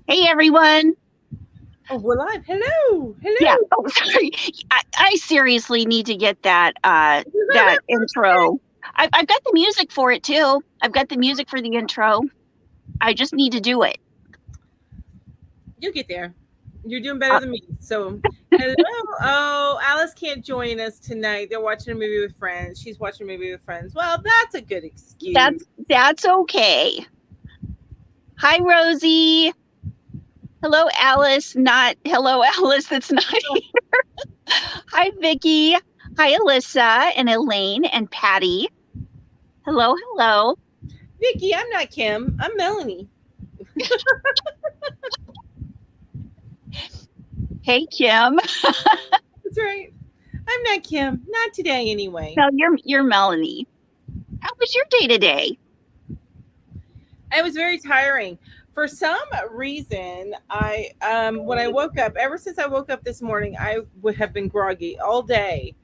Hey, everyone. Oh, we're live. Hello. Hello. Yeah. Oh, sorry. I seriously need to get that that intro. I've got the music for it too. I've got the music for the intro. I just need to do it. You'll get there. You're doing better than me. So, hello. Oh, Alice can't join us tonight. They're watching a movie with friends. She's watching a movie with friends. Well, that's a good excuse. That's okay. Hi, Rosie. Hello, Alice. Not hello, Alice. That's not here. Hi, Vicky. Hi, Alyssa and Elaine and Patty. Hello, hello. Vicky, I'm not Kim. I'm Melanie. Hey, Kim. That's right. I'm not Kim. Not today, anyway. No, you're Melanie. How was your day today? It was very tiring. For some reason, I when I woke up, ever since I woke up this morning, I would have been groggy all day.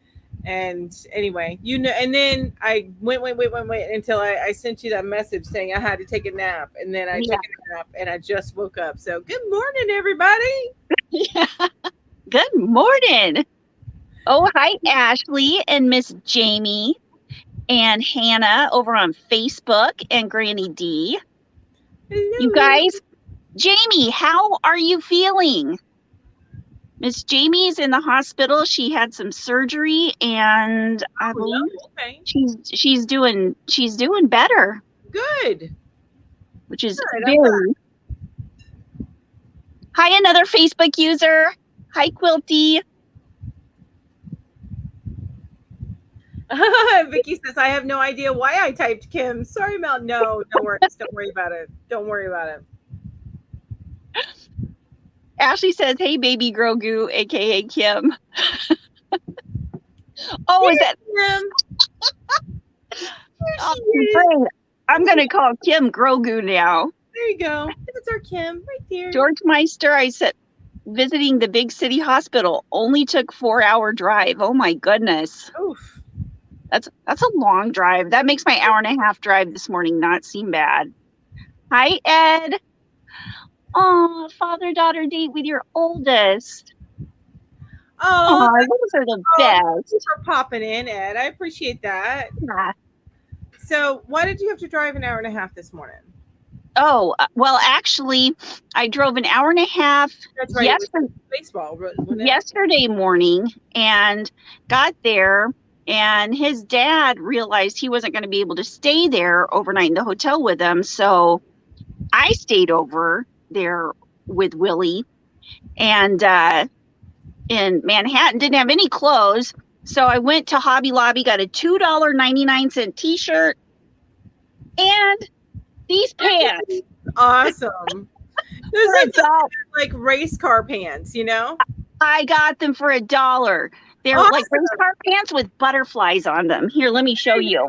And anyway, and then I went until I sent you that message saying I had to take a nap, and then I took a nap, and I just woke up. So good morning, everybody. Yeah. Good morning. Oh, hi, Ashley and Miss Jamie and Hannah over on Facebook and Granny D. Hello. You guys, Jamie, how are you feeling? Miss Jamie's in the hospital. She had some surgery, and I believe she's doing better. Good. Which is very. Hi, another Facebook user. Hi, Quilty. Vicky says, I have no idea why I typed Kim. Sorry, Mel. No, don't worry. Don't worry about it. Don't worry about it. Ashley says, hey, baby Grogu, a.k.a. Kim. Oh, is that Kim? Oh, I'm going to call Kim Grogu now. There you go. That's our Kim right there. George Meister, I said, visiting the big city hospital only took 4-hour drive. Oh, my goodness. Oof. That's a long drive. That makes my hour and a half drive this morning not seem bad. Hi, Ed. Oh, father-daughter date with your oldest. Oh, those are the best. Thanks for popping in, Ed. I appreciate that. Yeah. So why did you have to drive an hour and a half this morning? Oh, well, actually, I drove an hour and a half yesterday morning and got there. And his dad realized he wasn't going to be able to stay there overnight in the hotel with him. So I stayed over there with Willie, and in Manhattan, didn't have any clothes. So I went to Hobby Lobby, got a $2.99 t-shirt and these pants. Awesome. Those are like race car pants, you know? I got them for $1. They're awesome. Like race car pants with butterflies on them. Here, let me show you.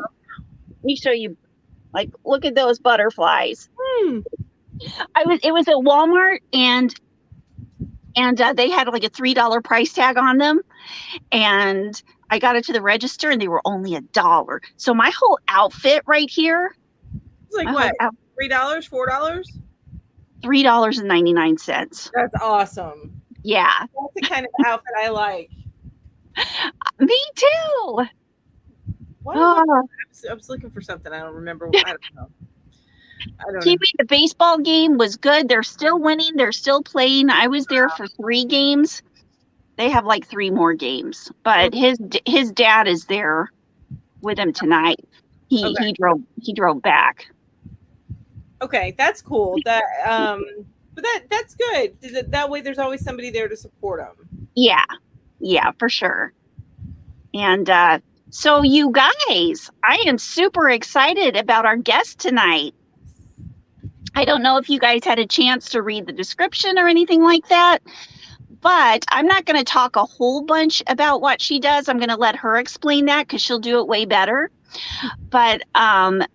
Let me show you. Like, look at those butterflies. It was at Walmart, and they had like a $3 price tag on them, and I got it to the register, and they were only $1. So my whole outfit right here. It's like what? $3, $4? $3.99. That's awesome. Yeah. That's the kind of outfit I like. Me too. I was looking for something. I don't remember. I don't know. The baseball game was good. They're still winning. They're still playing. I was there for 3 games. They have like 3 more games, but his dad is there with him tonight. He drove back. Okay, that's cool. That but that's good. That way, there's always somebody there to support them. Yeah, for sure. And so, you guys, I am super excited about our guest tonight. I don't know if you guys had a chance to read the description or anything like that, but I'm not going to talk a whole bunch about what she does. I'm going to let her explain that because she'll do it way better. But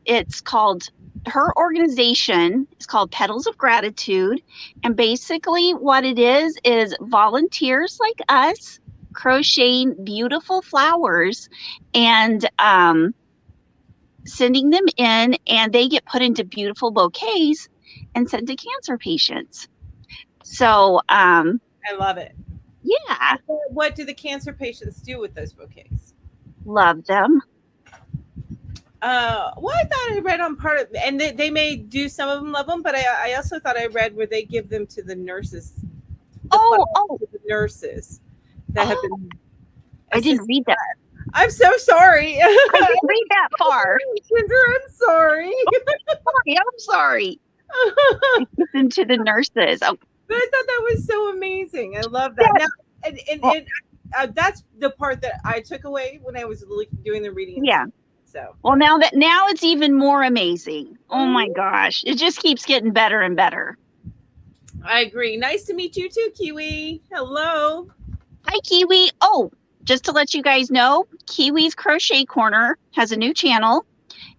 it's called, her organization is called Petals of Gratitude. And basically what it is volunteers like us crocheting beautiful flowers and sending them in, and they get put into beautiful bouquets and sent to cancer patients. So, I love it. yeah, What do the cancer patients do with those bouquets? love them. Well, I thought I read on part of, and they may do, some of them love them, but I also thought I read where they give them to the nurses, Oh, to the nurses that have been. I didn't read that. I'm so sorry. I didn't read that far. Ginger, I'm sorry. I'm sorry. Listen to the nurses. Oh, But I thought that was so amazing. I love that. Now, and that's the part that I took away when I was doing the reading. yeah. So. Well, now it's even more amazing. Oh my gosh. It just keeps getting better and better. I agree. Nice to meet you too, Kiwi. Hello. Hi, Kiwi. Oh, just to let you guys know, Kiwi's Crochet Corner has a new channel.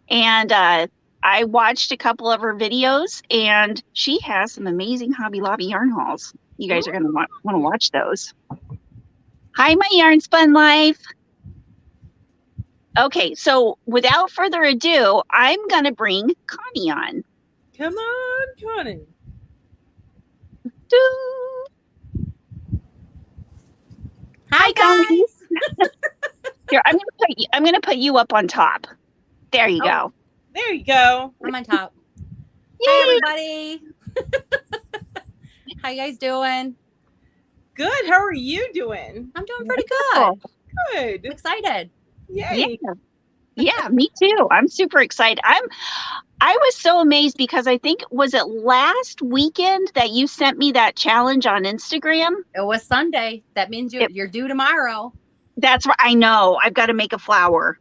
And I watched a couple of her videos, and she has some amazing Hobby Lobby yarn hauls. You guys are going to want to watch those. Hi, my Yarn Spun Life. Okay, so without further ado, I'm going to bring Connie on. Come on, Connie. Hi, guys. Here, I'm going to put you up on top. There you go. There you go. I'm on top. Yay. Hi, everybody. How you guys doing? Good. How are you doing? I'm doing pretty good. Good. I'm excited. Yay. Yeah, me too. I'm super excited. I was so amazed because I think, was it last weekend that you sent me that challenge on Instagram? It was Sunday. That means you're due tomorrow. That's right. I know. I've got to make a flower.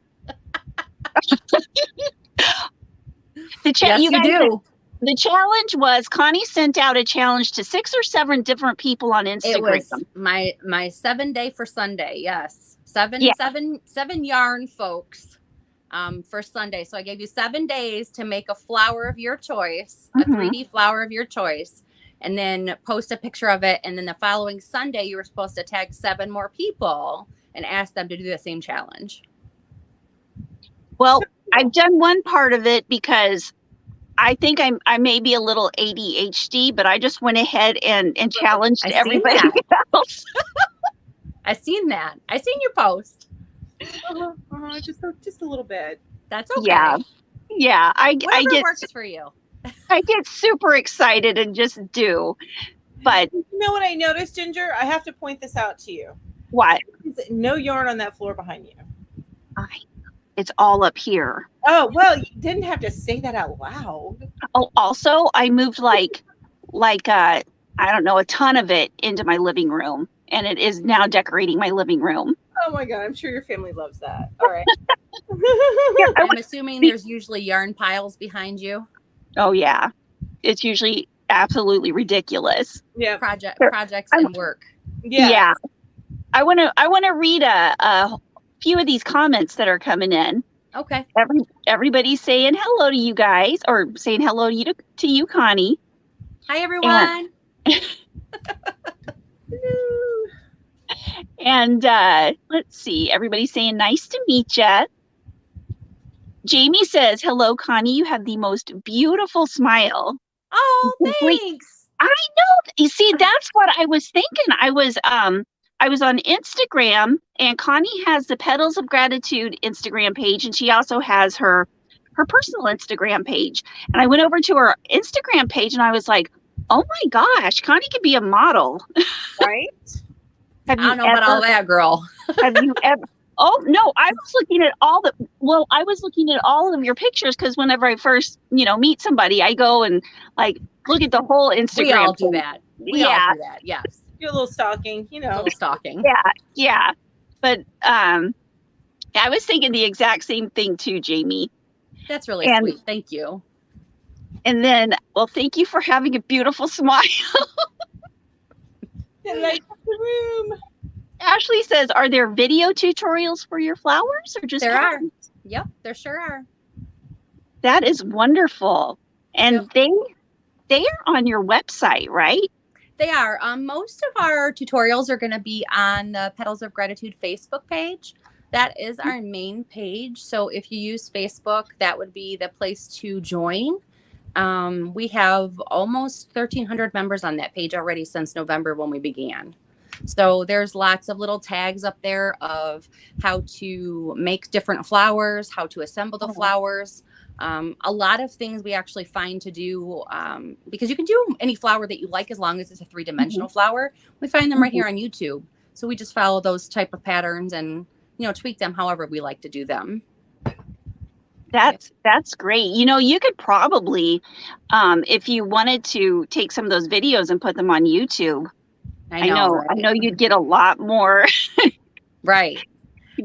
Yes, you do. The challenge was Connie sent out a challenge to 6 or 7 different people on Instagram. It was my 7 day for Sunday. Yes. Seven yarn folks for Sunday. So I gave you 7 days to make a flower of your choice, a 3D flower of your choice, and then post a picture of it. And then the following Sunday, you were supposed to tag 7 more people and ask them to do the same challenge. Well, I've done one part of it because I think I may be a little ADHD, but I just went ahead and challenged everybody else. I seen that. I seen your post. Just a little bit. That's okay. Yeah. I get works for you. I get super excited and just do. But you know what I noticed, Ginger? I have to point this out to you. What? No yarn on that floor behind you. It's all up here. Oh, well, you didn't have to say that out loud. Oh, also, I moved like I don't know, a ton of it into my living room, and it is now decorating my living room. Oh my God, I'm sure your family loves that. All right. I'm assuming there's usually yarn piles behind you. Oh yeah. It's usually absolutely ridiculous. Yeah. Projects and work. Yeah. I want to read a few of these comments that are coming in. Okay. Everybody's saying hello to you guys, or saying hello to you, Connie. Hi, everyone. And let's see. Everybody's saying nice to meet you. Jamie says, hello, Connie. You have the most beautiful smile. Oh, thanks. I know. You see, that's what I was thinking. I was on Instagram, and Connie has the Petals of Gratitude Instagram page, and she also has her personal Instagram page. And I went over to her Instagram page, and I was like, oh my gosh, Connie could be a model. Right? I don't know about all that, girl. Have you ever? Oh no, I was looking at all of your pictures, because whenever I first, meet somebody, I go and look at the whole Instagram. We all do that. We all do that. Yes. Do a little stalking, A little stalking. Yeah. But I was thinking the exact same thing too, Jamie. That's really sweet. Thank you. And then, well, thank you for having a beautiful smile. It lights up the room. Ashley says, are there video tutorials for your flowers, or just there are? Yep, there sure are. That is wonderful. And they are on your website, right? They are. Most of our tutorials are going to be on the Petals of Gratitude Facebook page. That is our main page. So if you use Facebook, that would be the place to join. We have almost 1,300 members on that page already since November when we began. So there's lots of little tags up there of how to make different flowers, how to assemble the flowers. A lot of things we actually find to do, because you can do any flower that you like as long as it's a 3-dimensional flower. We find them right here on YouTube. So we just follow those type of patterns and, tweak them however we like to do them. That's great. You could probably, if you wanted to, take some of those videos and put them on YouTube. I know you'd get a lot more. Right.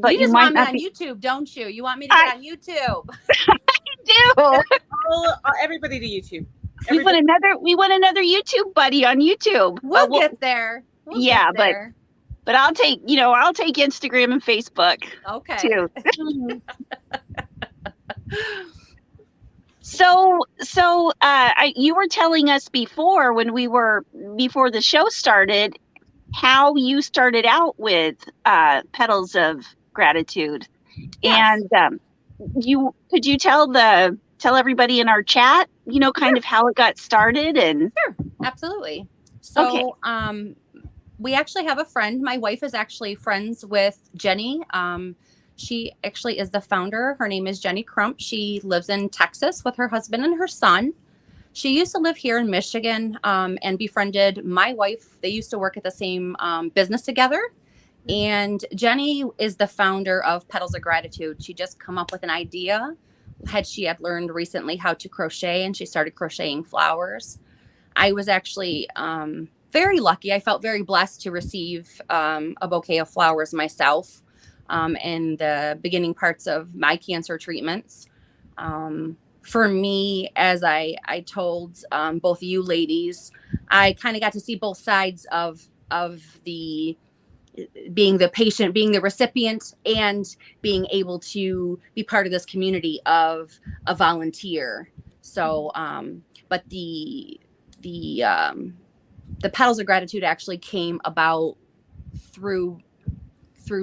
But you just want me on YouTube, don't you? You want me to get on YouTube? I do. Everybody to YouTube. We want another YouTube buddy on YouTube. We'll get there. Get there. But I'll take Instagram and Facebook. Okay. Too. So you were telling us before the show started, how you started out with Petals of Gratitude. Yes. And could you tell everybody in our chat, kind of how it got started? And sure, absolutely. So we actually have a friend. My wife is actually friends with Jenny. She actually is the founder. Her name is Jenny Crump. She lives in Texas with her husband and her son. She used to live here in Michigan and befriended my wife. They used to work at the same business together. And Jenny is the founder of Petals of Gratitude. She just come up with an idea. She had learned recently how to crochet, and she started crocheting flowers. I was actually very lucky. I felt very blessed to receive a bouquet of flowers myself. In the beginning parts of my cancer treatments. For me, as I told both you ladies, I kind of got to see both sides of the being the patient, being the recipient, and being able to be part of this community of a volunteer. So, but the Petals of Gratitude actually came about through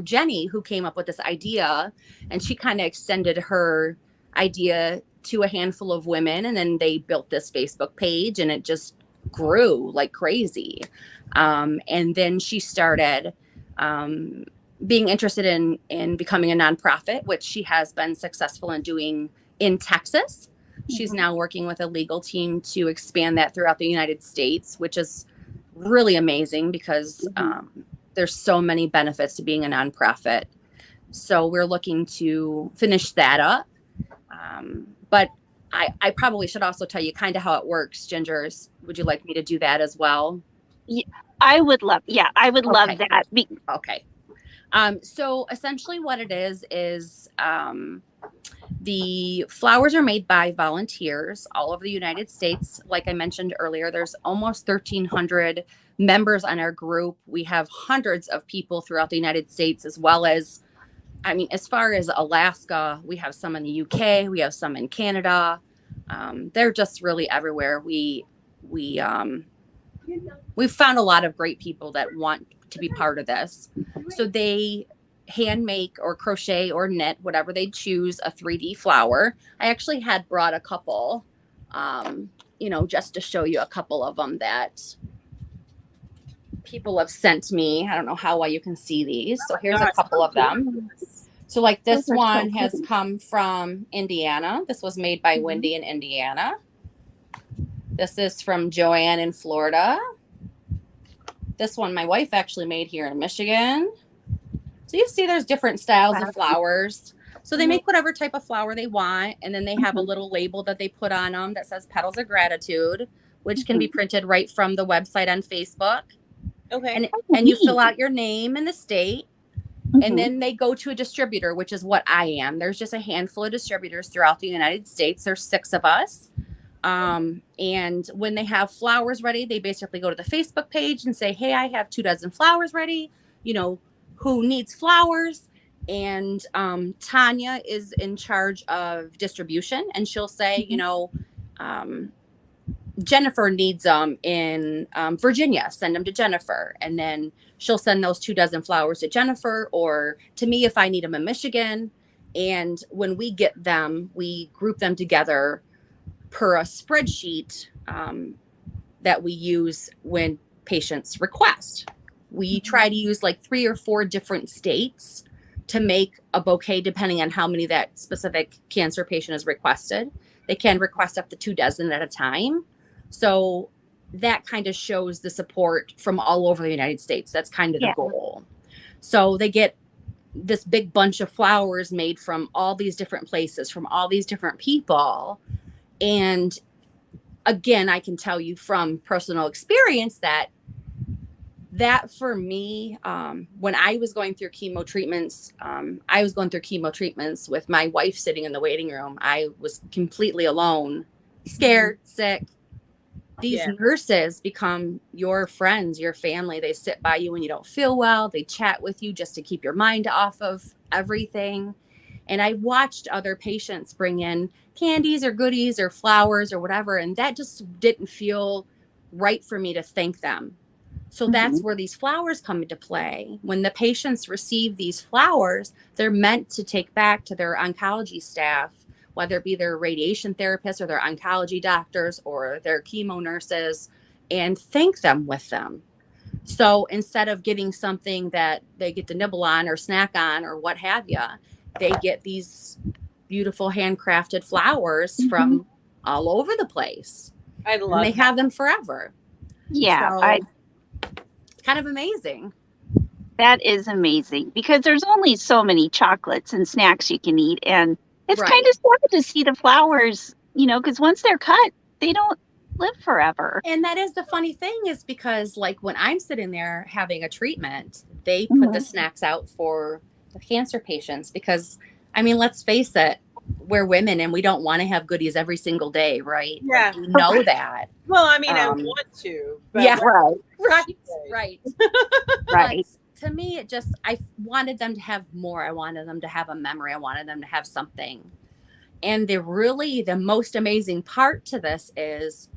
Jenny, who came up with this idea, and she kind of extended her idea to a handful of women, and then they built this Facebook page, and it just grew like crazy. And then she started being interested in becoming a nonprofit, which she has been successful in doing in Texas. She's now working with a legal team to expand that throughout the United States, which is really amazing because there's so many benefits to being a nonprofit. So we're looking to finish that up. But I probably should also tell you kind of how it works, Gingers. Would you like me to do that as well? Yeah, I would love that. Okay. So essentially what it is the flowers are made by volunteers all over the United States. Like I mentioned earlier, there's almost 1,300 members on our group. We have hundreds of people throughout the United States, as well as, as far as Alaska, we have some in the UK, we have some in Canada. They're just really everywhere. We've found a lot of great people that want to be part of this. So they hand make or crochet or knit, whatever they choose, a 3D flower. I actually had brought a couple, just to show you a couple of them that people have sent me. I don't know how well you can see these. So here's a couple of them. So like this one has come from Indiana. This was made by Wendy in Indiana. This is from Joanne in Florida. This one my wife actually made here in Michigan. So you see there's different styles of flowers. So they make whatever type of flower they want. And then they have a little label that they put on them that says Petals of Gratitude, which can be printed right from the website on Facebook. Okay. And you fill out your name and the state. And then they go to a distributor, which is what I am. There's just a handful of distributors throughout the United States. There's 6 of us. And when they have flowers ready, they basically go to the Facebook page and say, hey, I have 2 dozen flowers ready. Who needs flowers? And Tanya is in charge of distribution, and she'll say, Jennifer needs them in Virginia, send them to Jennifer. And then she'll send those 2 dozen flowers to Jennifer or to me if I need them in Michigan. And when we get them, we group them together per a spreadsheet that we use when patients request. We try to use like 3 or 4 different states to make a bouquet, depending on how many that specific cancer patient has requested. They can request up to 2 dozen at a time. So that kind of shows the support from all over the United States. That's kind of the goal. So they get this big bunch of flowers made from all these different places, from all these different people. And again, I can tell you from personal experience that for me, when I was going through chemo treatments, with my wife sitting in the waiting room. I was completely alone, scared, sick. These nurses become your friends, your family. They sit by you when you don't feel well. They chat with you just to keep your mind off of everything. And I watched other patients bring in candies or goodies or flowers or whatever. And that just didn't feel right for me to thank them. So that's where these flowers come into play. When the patients receive these flowers, they're meant to take back to their oncology staff, whether it be their radiation therapists or their oncology doctors or their chemo nurses, and thank them with them. So instead of getting something that they get to nibble on or snack on or what have you, they get these beautiful handcrafted flowers from all over the place. I love and they have them forever. Yeah. So, kind of amazing. That is amazing, because there's only so many chocolates and snacks you can eat. And it's kind of sad to see the flowers, because once they're cut, they don't live forever. And that is the funny thing, is because like when I'm sitting there having a treatment, they put the snacks out for the cancer patients, because I mean, let's face it, we're women and we don't want to have goodies every single day, right? Yeah. Like, we know that. Well, I mean, I want to. But yeah. Right. But to me, I wanted them to have more. I wanted them to have a memory. I wanted them to have something. And the most amazing part to this is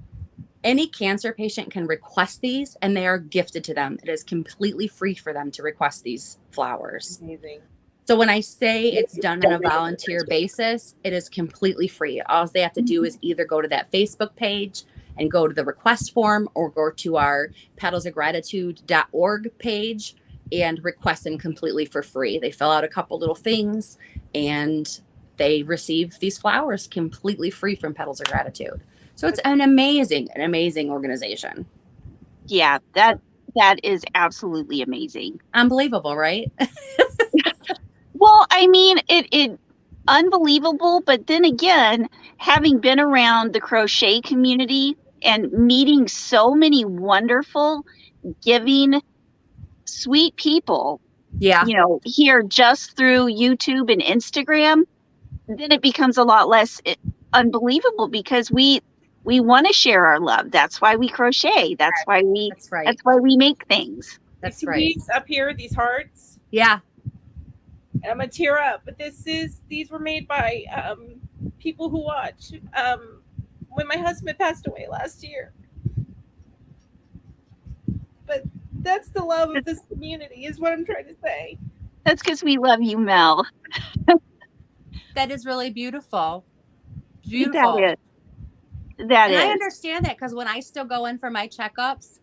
any cancer patient can request these and they are gifted to them. It is completely free for them to request these flowers. Amazing. So when I say it's done on a volunteer basis, it is completely free. All they have to do is either go to that Facebook page and go to the request form, or go to our petalsofgratitude.org page and request them completely for free. They fill out a couple little things and they receive these flowers completely free from Petals of Gratitude. So it's an amazing organization. Yeah, that is absolutely amazing. Unbelievable, right? Well, I mean, it unbelievable, but then again, having been around the crochet community and meeting so many wonderful, giving, sweet people, here just through YouTube and Instagram, then it becomes a lot less unbelievable, because we want to share our love. That's why we crochet. That's why we make things. That's right. These up here, these hearts. Yeah. I'm gonna tear up, but these were made by people who watch when my husband passed away last year. But that's the love of this community, is what I'm trying to say. That's because we love you, Mel. That is really beautiful. Beautiful. That is. I understand that, because when I still go in for my checkups,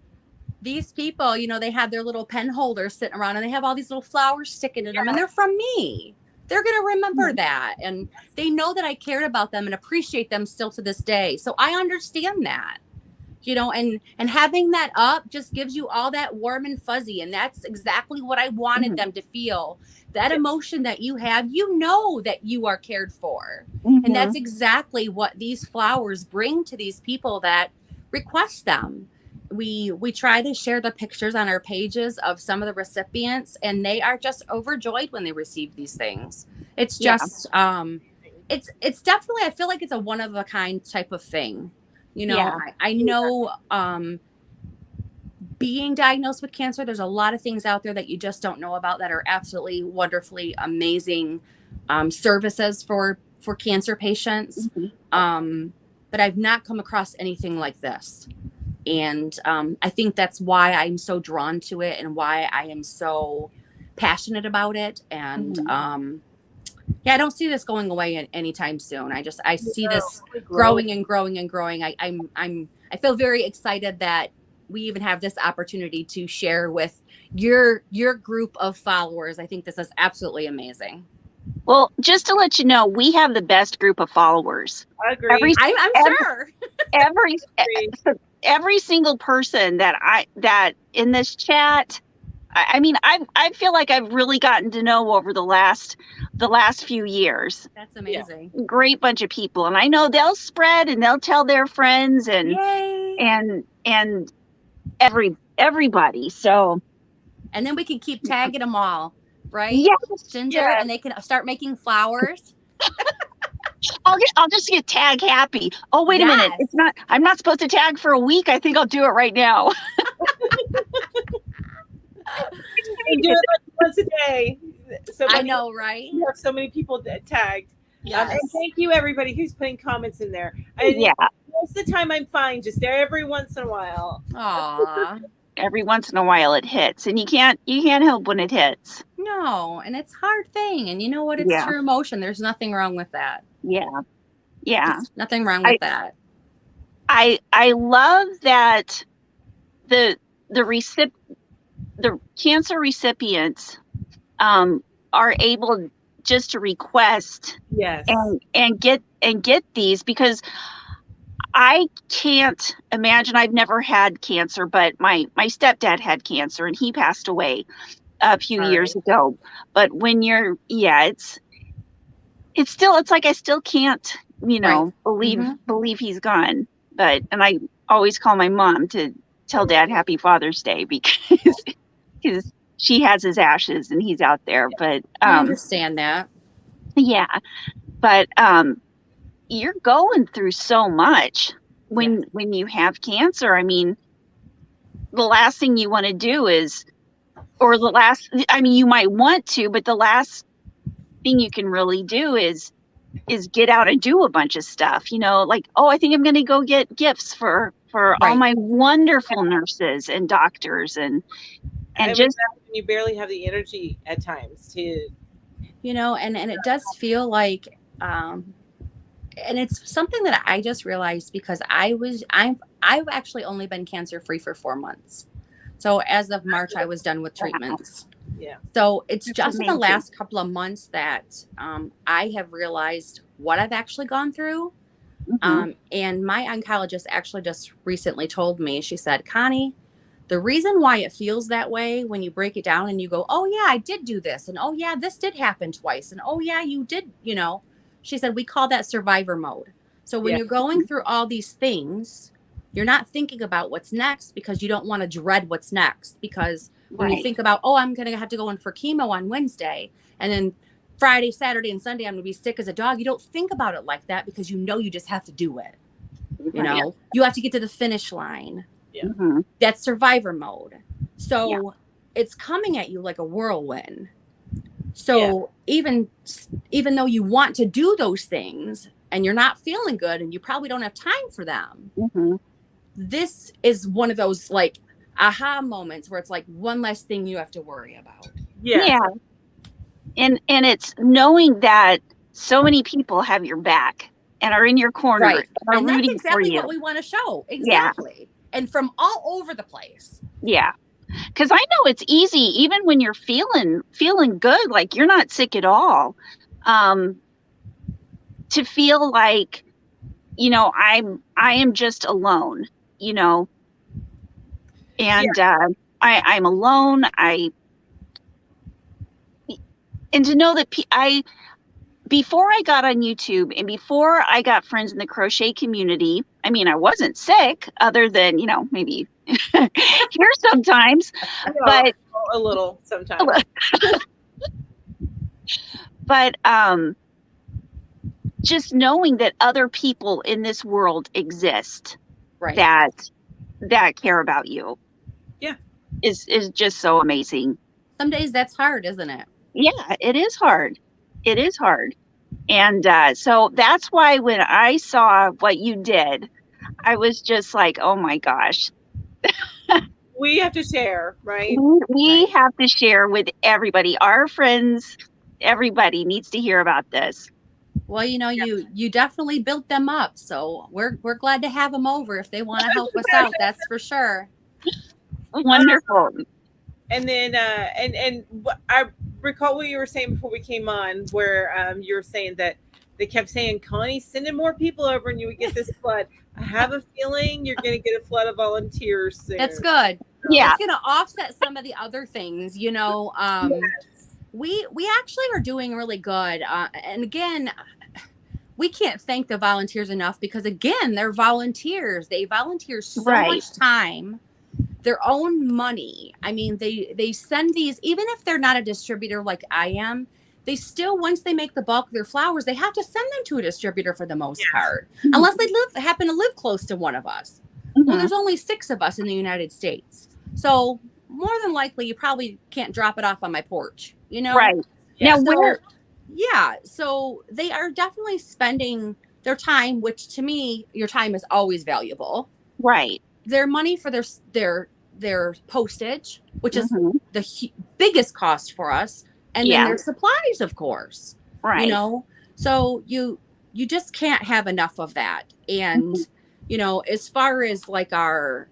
these people, they have their little pen holders sitting around and they have all these little flowers sticking in them, and they're from me. They're going to remember that. And they know that I cared about them and appreciate them still to this day. So I understand that, and having that up just gives you all that warm and fuzzy. And that's exactly what I wanted them to feel. That emotion that you have, that you are cared for. And that's exactly what these flowers bring to these people that request them. We try to share the pictures on our pages of some of the recipients, and they are just overjoyed when they receive these things. It's just, it's definitely, I feel like it's a one of a kind type of thing. I know, being diagnosed with cancer, there's a lot of things out there that you just don't know about that are absolutely wonderfully amazing services for cancer patients. But I've not come across anything like this. And I think that's why I'm so drawn to it and why I am so passionate about it. And Yeah, I don't see this going away anytime soon. I see this Really growing and growing and growing. I feel very excited that we even have this opportunity to share with your group of followers. I think this is absolutely amazing. Well, just to let you know, we have the best group of followers. I agree. I'm sure. Every single person that in this chat, I mean, I feel like I've really gotten to know over the last few years. That's amazing. Yeah. Great bunch of people, and I know they'll spread and they'll tell their friends and Yay. and everybody. So, and then we can keep tagging them all, right? Yes, Ginger, yes. and they can start making flowers. I'll just get tag happy. Oh, wait a minute. I'm not supposed to tag for a week. I think I'll do it right now. You do it like once a day. So I know, right? You have so many people tagged. Yes. And thank you, everybody who's putting comments in there. Most of the time, I'm fine. Just every once in a while. Aw. Every once in a while it hits, and you can't help when it hits. No, and it's a hard thing, and you know what? It's true emotion. There's nothing wrong with that. Yeah. There's nothing wrong with that. I love that the cancer recipients are able just to request and get these, because I can't imagine. I've never had cancer, but my stepdad had cancer and he passed away a few years ago. But when you're it's like I still can't, believe he's gone. And I always call my mom to tell Dad Happy Father's Day, because she has his ashes and he's out there. But I understand that. Yeah. But you're going through so much when you have cancer. I mean, the last thing you want to do you might want to, but the last thing you can really do is get out and do a bunch of stuff, like, I think I'm going to go get gifts for all my wonderful nurses and doctors and just you barely have the energy at times to, and it does feel like, and it's something that I just realized, because I've actually only been cancer free for 4 months. So as of March, I was done with treatments. Yeah. So it's just in the last couple of months that I have realized what I've actually gone through. Mm-hmm. And my oncologist actually just recently told me, she said, Connie, the reason why it feels that way when you break it down and you go, oh yeah, I did do this. And oh yeah, this did happen twice. And oh yeah, you did, she said, we call that survivor mode. So when you're going through all these things, you're not thinking about what's next, because you don't want to dread what's next. Because when you think about, I'm going to have to go in for chemo on Wednesday, and then Friday, Saturday, and Sunday, I'm going to be sick as a dog. You don't think about it like that, because you just have to do it. You have to get to the finish line. Yeah. Mm-hmm. That's survivor mode. So it's coming at you like a whirlwind. So even though you want to do those things and you're not feeling good and you probably don't have time for them, this is one of those like aha moments where it's like one less thing you have to worry about. Yeah. And it's knowing that so many people have your back and are in your corner. Right. And that's rooting exactly for you. what we want to show. Exactly. Yeah. And from all over the place. Yeah. Because I know it's easy, even when you're feeling good, like you're not sick at all, to feel like, I am just alone, and I'm alone. And to know that before I got on YouTube and before I got friends in the crochet community, I mean, I wasn't sick other than, maybe here sometimes, but a little sometimes. But just knowing that other people in this world exist, that care about you, is just so amazing. Some days that's hard, isn't it? Yeah, it is hard. It is hard. And so that's why when I saw what you did, I was just like, oh my gosh. We have to share, right? We have to share with everybody, our friends Everybody needs to hear about this. Well, you definitely built them up, so we're glad to have them over if they want to help us out. That's for sure. Wonderful. And then I recall what you were saying before we came on, where you were saying that they kept saying, Connie, sending more people over and you would get this flood. I have a feeling you're going to get a flood of volunteers soon. That's good. Yeah. It's going to offset some of the other things, Yes. We actually are doing really good. And again, we can't thank the volunteers enough because, again, they're volunteers. They volunteer so much time, their own money. I mean, they send these, even if they're not a distributor like I am, they still, once they make the bulk of their flowers, they have to send them to a distributor for the most part, unless they happen to live close to one of us. Well, there's only 6 of us in the United States. So more than likely, you probably can't drop it off on my porch, Right. Yeah, Now, so they are definitely spending their time, which to me, your time is always valuable. Right. Their money for their postage, which is the biggest cost for us, and then their supplies, of course. Right. So you just can't have enough of that. And as far as like our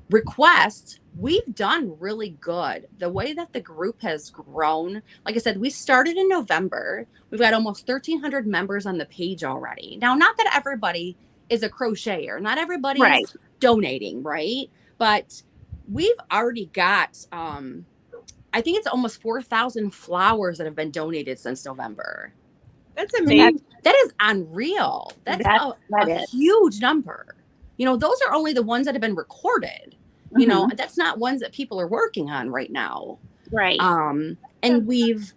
requests, we've done really good. The way that the group has grown, like I said, we started in November. We've got almost 1,300 members on the page already. Now, not that everybody is a crocheter, not everybody is donating, right? But we've already got, I think it's almost 4,000 flowers that have been donated since November. That's amazing. That is unreal. That's a huge number. Those are only the ones that have been recorded. That's not ones that people are working on right now. Right. And we've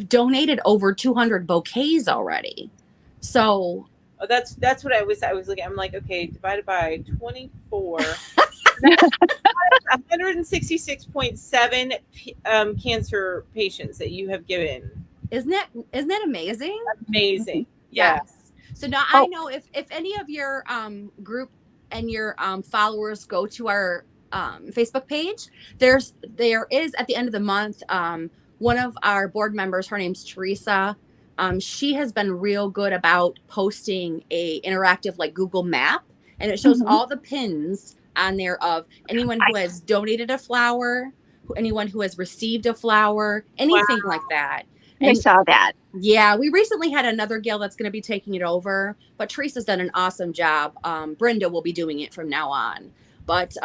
donated over 200 bouquets already. So that's what I was looking. I'm like, okay, divided by 24. 166.7 cancer patients that you have given. Isn't that amazing? Amazing. Yes. So now I know if any of your group and your followers go to our Facebook page, there is at the end of the month, one of our board members, her name's Teresa. She has been real good about posting a interactive like Google map, and it shows all the pins on there of anyone who has donated a flower, anyone who has received a flower, anything like that. And I saw that. Yeah, we recently had another gal that's going to be taking it over, but Teresa's done an awesome job. Brenda will be doing it from now on. But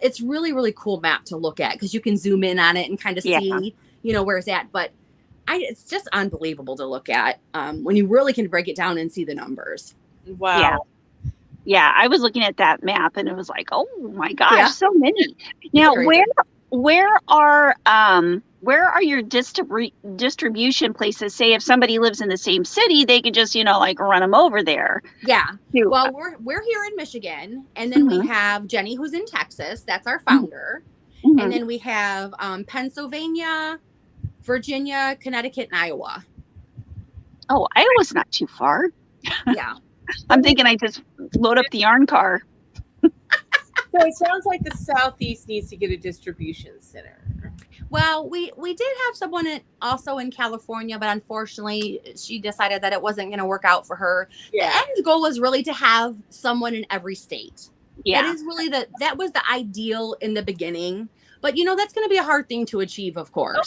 it's really, really cool map to look at because you can zoom in on it and kind of see, where it's at. But it's just unbelievable to look at when you really can break it down and see the numbers. Wow. Yeah, I was looking at that map and it was like, oh my gosh, so many. Now, where are your distribution places? Say if somebody lives in the same city, they could just, like run them over there. Yeah. Well, we're here in Michigan, and then we have Jenny, who's in Texas. That's our founder. And then we have Pennsylvania, Virginia, Connecticut, and Iowa. Oh, Iowa's not too far. Yeah. I'm thinking I just load up the yarn car. So it sounds like the Southeast needs to get a distribution center. Well, we did have someone also in California, but unfortunately she decided that it wasn't going to work out for her. Yeah. The end goal is really to have someone in every state. Yeah. That is really that was the ideal in the beginning, but that's going to be a hard thing to achieve, of course. Well,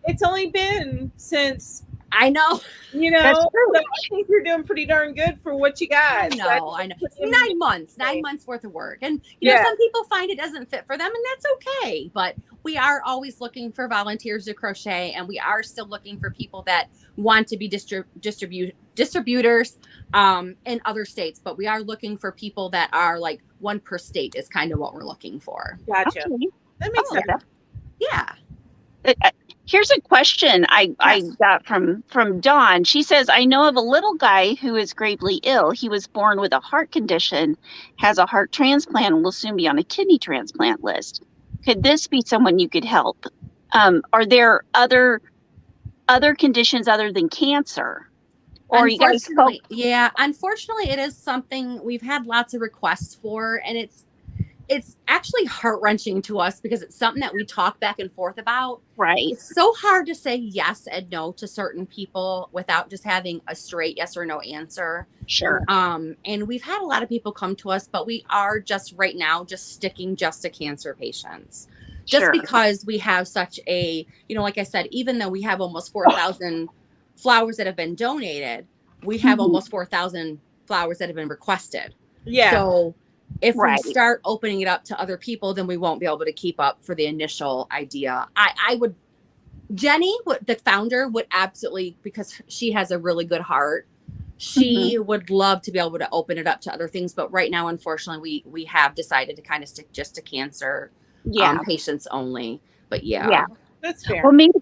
it's only been since I know. That's true. So I think you're doing pretty darn good for what you got. I know. 9 months worth of work. And, some people find it doesn't fit for them, and that's okay. But we are always looking for volunteers to crochet, and we are still looking for people that want to be distributors in other states. But we are looking for people that are like one per state is kind of what we're looking for. Gotcha. Okay. That makes sense. Yeah. Here's a question I got from Dawn. She says, I know of a little guy who is gravely ill. He was born with a heart condition, has a heart transplant, and will soon be on a kidney transplant list. Could this be someone you could help? Are there other conditions other than cancer? Or unfortunately, unfortunately, it is something we've had lots of requests for, and it's actually heart-wrenching to us because it's something that we talk back and forth about. Right. It's so hard to say yes and no to certain people without just having a straight yes or no answer. Sure. And we've had a lot of people come to us, but we are just right now just sticking just to cancer patients. Just Sure. because we have such a, like I said, even though we have almost 4,000 flowers that have been donated, we have almost 4,000 flowers that have been requested. Yeah. So if Right. we start opening it up to other people, then we won't be able to keep up for the initial idea. I would, Jenny, the founder, would absolutely, because she has a really good heart, she would love to be able to open it up to other things. But right now, unfortunately, we have decided to kind of stick just to cancer patients only. But yeah. That's fair. Well, maybe,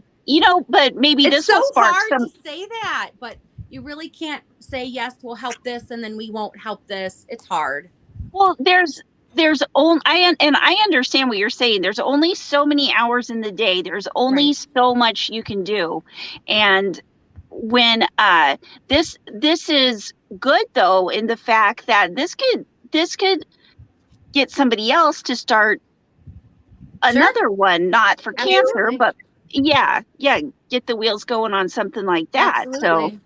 but maybe It's this so will spark hard some. to say that, but you really can't say, yes, we'll help this, and then we won't help this. It's hard. Well, there's only, I understand what you're saying. There's only so many hours in the day. There's only so much you can do. And when this is good though, in the fact that this could get somebody else to start another one, not for cancer, but get the wheels going on something like that. Absolutely.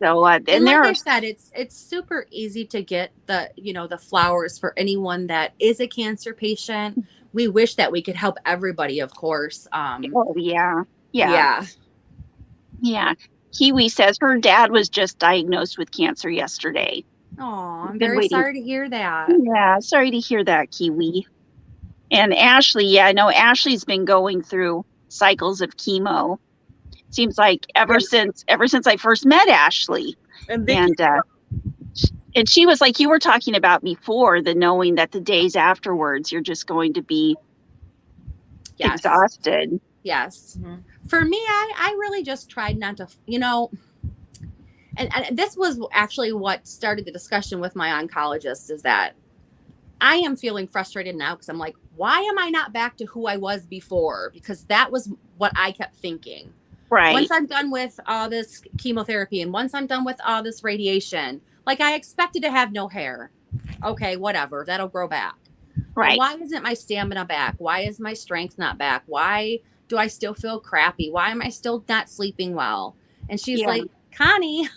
So and and like there I said, it's super easy to get the flowers for anyone that is a cancer patient. We wish that we could help everybody, of course. Kiwi says her dad was just diagnosed with cancer yesterday. Oh, I'm very sorry to hear that. Yeah, sorry to hear that, Kiwi. And Ashley, I know Ashley's been going through cycles of chemo. Seems like ever since I first met Ashley, and she was like you were talking about before, the knowing that the days afterwards you're just going to be exhausted. Yes. For me, I really just tried not to, and this was actually what started the discussion with my oncologist, is that I am feeling frustrated now because I'm like, why am I not back to who I was before? Because that was what I kept thinking. Right. Once I'm done with all this chemotherapy and once I'm done with all this radiation, like I expected to have no hair. Okay, whatever. That'll grow back. Right. But why isn't my stamina back? Why is my strength not back? Why do I still feel crappy? Why am I still not sleeping well? And she's like, Connie,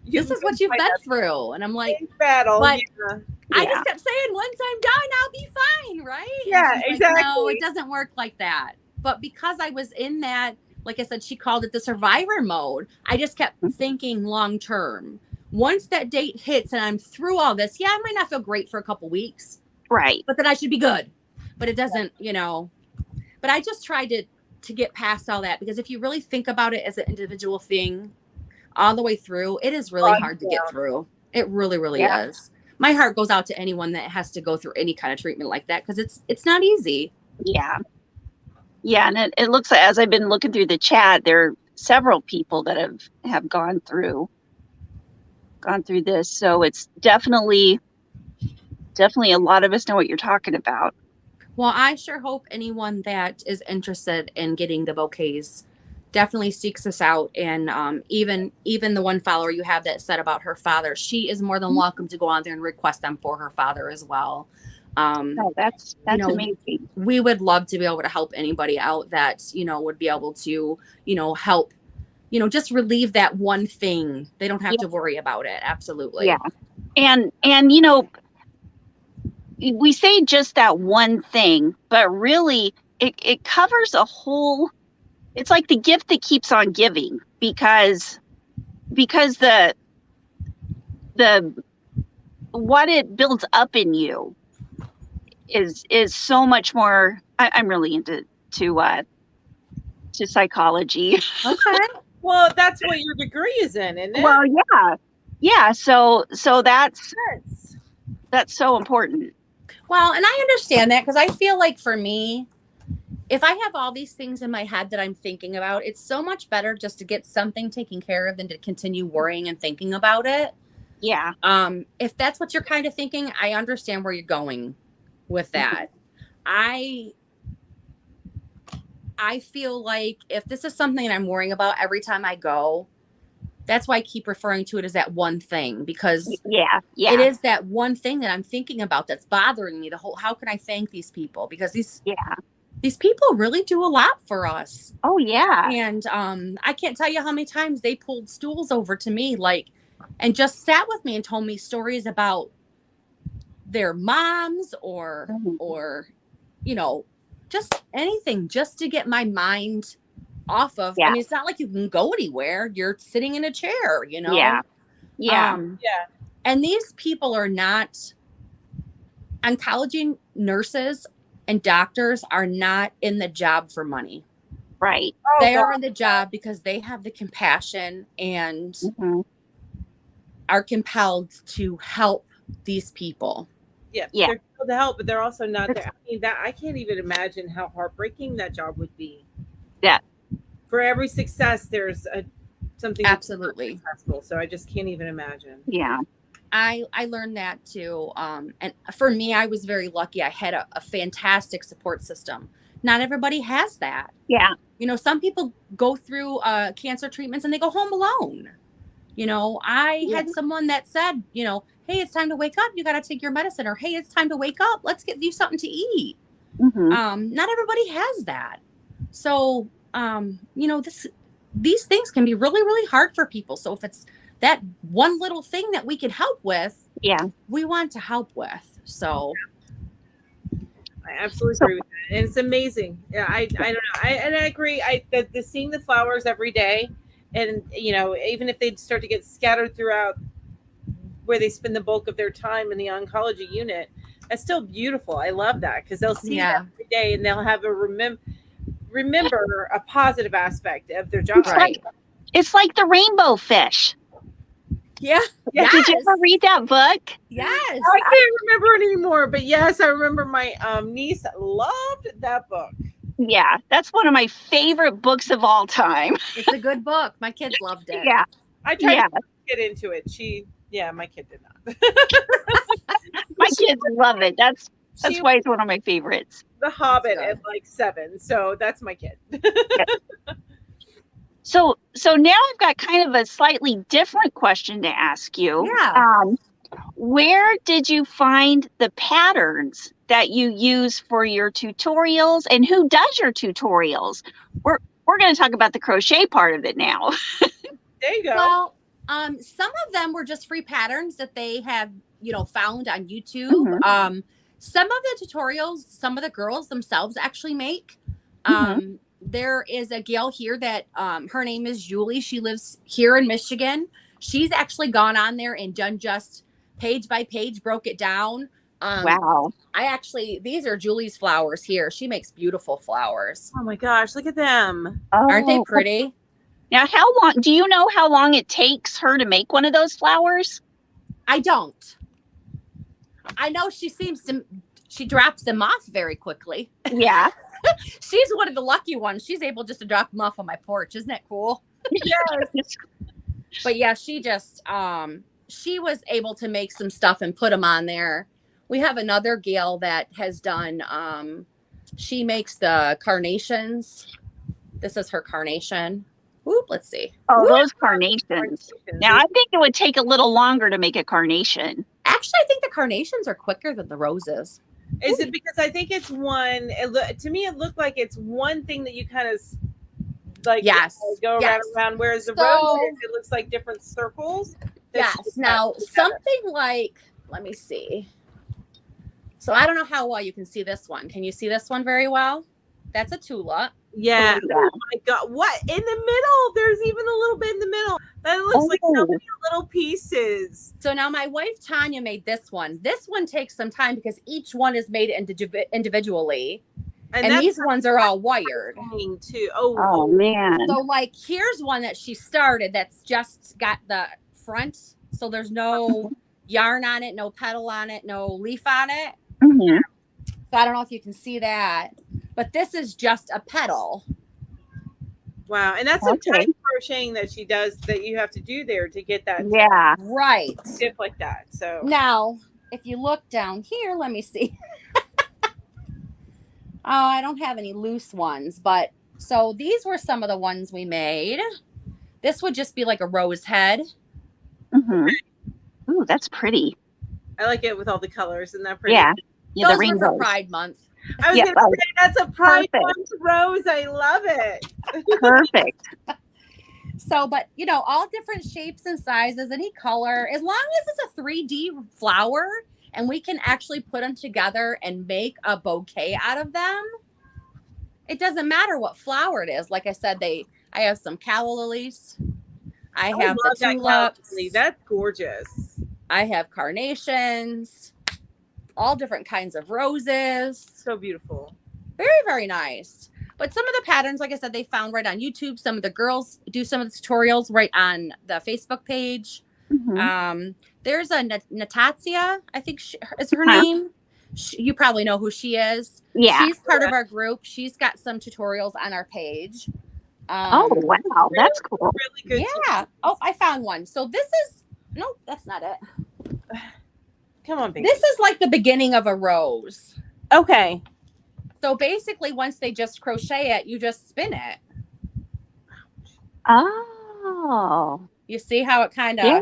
this is what you've been through. And I'm like, battle. But I just kept saying, once I'm done, I'll be fine, right? Yeah, exactly. Like, no, it doesn't work like that. But because I was in that, like I said, she called it the survivor mode. I just kept thinking long term. Once that date hits and I'm through all this, I might not feel great for a couple weeks. Right. But then I should be good. But it doesn't, But I just tried to get past all that, because if you really think about it as an individual thing all the way through, it is really hard to get through. It really, really is. My heart goes out to anyone that has to go through any kind of treatment like that, because it's not easy. Yeah. Yeah, and it looks like, as I've been looking through the chat, there are several people that have gone through this. So it's definitely a lot of us know what you're talking about. Well, I sure hope anyone that is interested in getting the bouquets definitely seeks us out. And even the one follower you have that said about her father, she is more than welcome to go on there and request them for her father as well. That's amazing. We would love to be able to help anybody out that, would be able to, help, just relieve that one thing. They don't have to worry about it. Absolutely. Yeah. And, we say just that one thing, but really it covers a whole, it's like the gift that keeps on giving, because the what it builds up in you is so much more. I'm really into psychology. Okay. Well, that's what your degree is in, isn't it? Well, yeah. So that's so important. Well, and I understand that, because I feel like for me, if I have all these things in my head that I'm thinking about, it's so much better just to get something taken care of than to continue worrying and thinking about it. Yeah. If that's what you're kind of thinking, I understand where you're going with that. I feel like if this is something I'm worrying about every time I go, That's why I keep referring to it as that one thing, because Yeah. it is that one thing that I'm thinking about that's bothering me. How can I thank these people? Because these people really do a lot for us. Oh yeah. And I can't tell you how many times they pulled stools over to me, like, and just sat with me and told me stories about their moms or you know, just anything, just to get my mind off of. I mean, it's not like you can go anywhere. You're sitting in a chair, you know. Yeah. And these people are not, oncology nurses and doctors are not in the job for money. Right. They are in the job because they have the compassion and are compelled to help these people. Yeah. They're able to help, but they're also not there. I mean, I can't even imagine how heartbreaking that job would be. Yeah. For every success, there's something Absolutely successful. So I just can't even imagine. Yeah. I learned that too. And for me, I was very lucky. I had a fantastic support system. Not everybody has that. Yeah. You know, some people go through cancer treatments and they go home alone. You know, I had someone that said, you know, hey, it's time to wake up. You got to take your medicine. Or, hey, it's time to wake up. Let's get you something to eat. Not everybody has that. So, you know, these things can be really, really hard for people. So if it's that one little thing that we can help with, we want to help with. So I absolutely agree with that. And it's amazing. Yeah, I don't know. I agree. The seeing the flowers every day, and you know, even if they start to get scattered throughout where they spend the bulk of their time in the oncology unit, that's still beautiful. I love that because they'll see that every day and they'll have a remember a positive aspect of their job. It's like the rainbow fish. Yeah. Did you ever read that book? Yes. I can't remember it anymore, but yes, I remember my niece loved that book. Yeah, that's one of my favorite books of all time. It's a good book. My kids loved it. Yeah. I tried to get into it. My kid did not. My kids love it. That's why it's one of my favorites. The Hobbit at like 7, so that's my kid. So now I've got kind of a slightly different question to ask you. Yeah. Where did you find the patterns that you use for your tutorials, and who does your tutorials? We're going to talk about the crochet part of it now. There you go. Well, some of them were just free patterns that they have, you know, found on YouTube. Some of the tutorials, some of the girls themselves actually make. There is a gal here that her name is Julie. She lives here in Michigan. She's actually gone on there and done just page by page, broke it down. Wow. These are Julie's flowers here. She makes beautiful flowers. Oh my gosh, look at them. Aren't they pretty? Now, do you know how long it takes her to make one of those flowers? I don't. I know she drops them off very quickly. Yeah. She's one of the lucky ones. She's able just to drop them off on my porch. Isn't that cool? Yes. But yeah, she just, she was able to make some stuff and put them on there. We have another gal that has done, she makes the carnations. This is her carnation. Whoop, let's see. Oh, those carnations. Now, I think it would take a little longer to make a carnation. Actually, I think the carnations are quicker than the roses. Is it because I think it's one, to me, it looked like it's one thing that you kind of like go around, whereas the roses, it looks like different circles. Yes. Now, something like, let me see. So I don't know how well you can see this one. Can you see this one very well? That's a tulip. Yeah. Oh my God. What? In the middle? There's even a little bit in the middle. That looks like so many little pieces. So now my wife, Tanya, made this one. This one takes some time because each one is made individually. And these ones are all wired. Too. Oh, man. So like, here's one that she started that's just got the front. So there's no yarn on it, no petal on it, no leaf on it. Mm-hmm. So I don't know if you can see that, but this is just a petal. Wow. And that's some tight crocheting that she does that you have to do there to get that. Yeah. Right. Stiff like that. So now, if you look down here, let me see. I don't have any loose ones, but so these were some of the ones we made. This would just be like a rose head. Mm-hmm. Ooh, that's pretty. I like it with all the colors. Isn't that pretty? Yeah. Yeah, Those the were for rainbows. Pride Month. I was Yeah, going to say, that's a Pride perfect. Month rose. I love it. Perfect. So, but you know, all different shapes and sizes, any color, as long as it's a 3D flower and we can actually put them together and make a bouquet out of them. It doesn't matter what flower it is. Like I said, I have some calla lilies. I have the love that tulips. calla. That's gorgeous. I have carnations, all different kinds of roses. So beautiful. Very, very nice. But some of the patterns, like I said, they found right on YouTube. Some of the girls do some of the tutorials right on the Facebook page. Mm-hmm. There's a Natasia, I think is her name. You probably know who she is. Yeah. She's part of our group. She's got some tutorials on our page. Oh, wow. That's cool. Really good. Yeah. Oh, I found one. So this is, no, that's not it. Come on, baby. This is like the beginning of a rose. Okay. So basically, once they just crochet it, you just spin it. Oh. You see how it kind of... Yeah.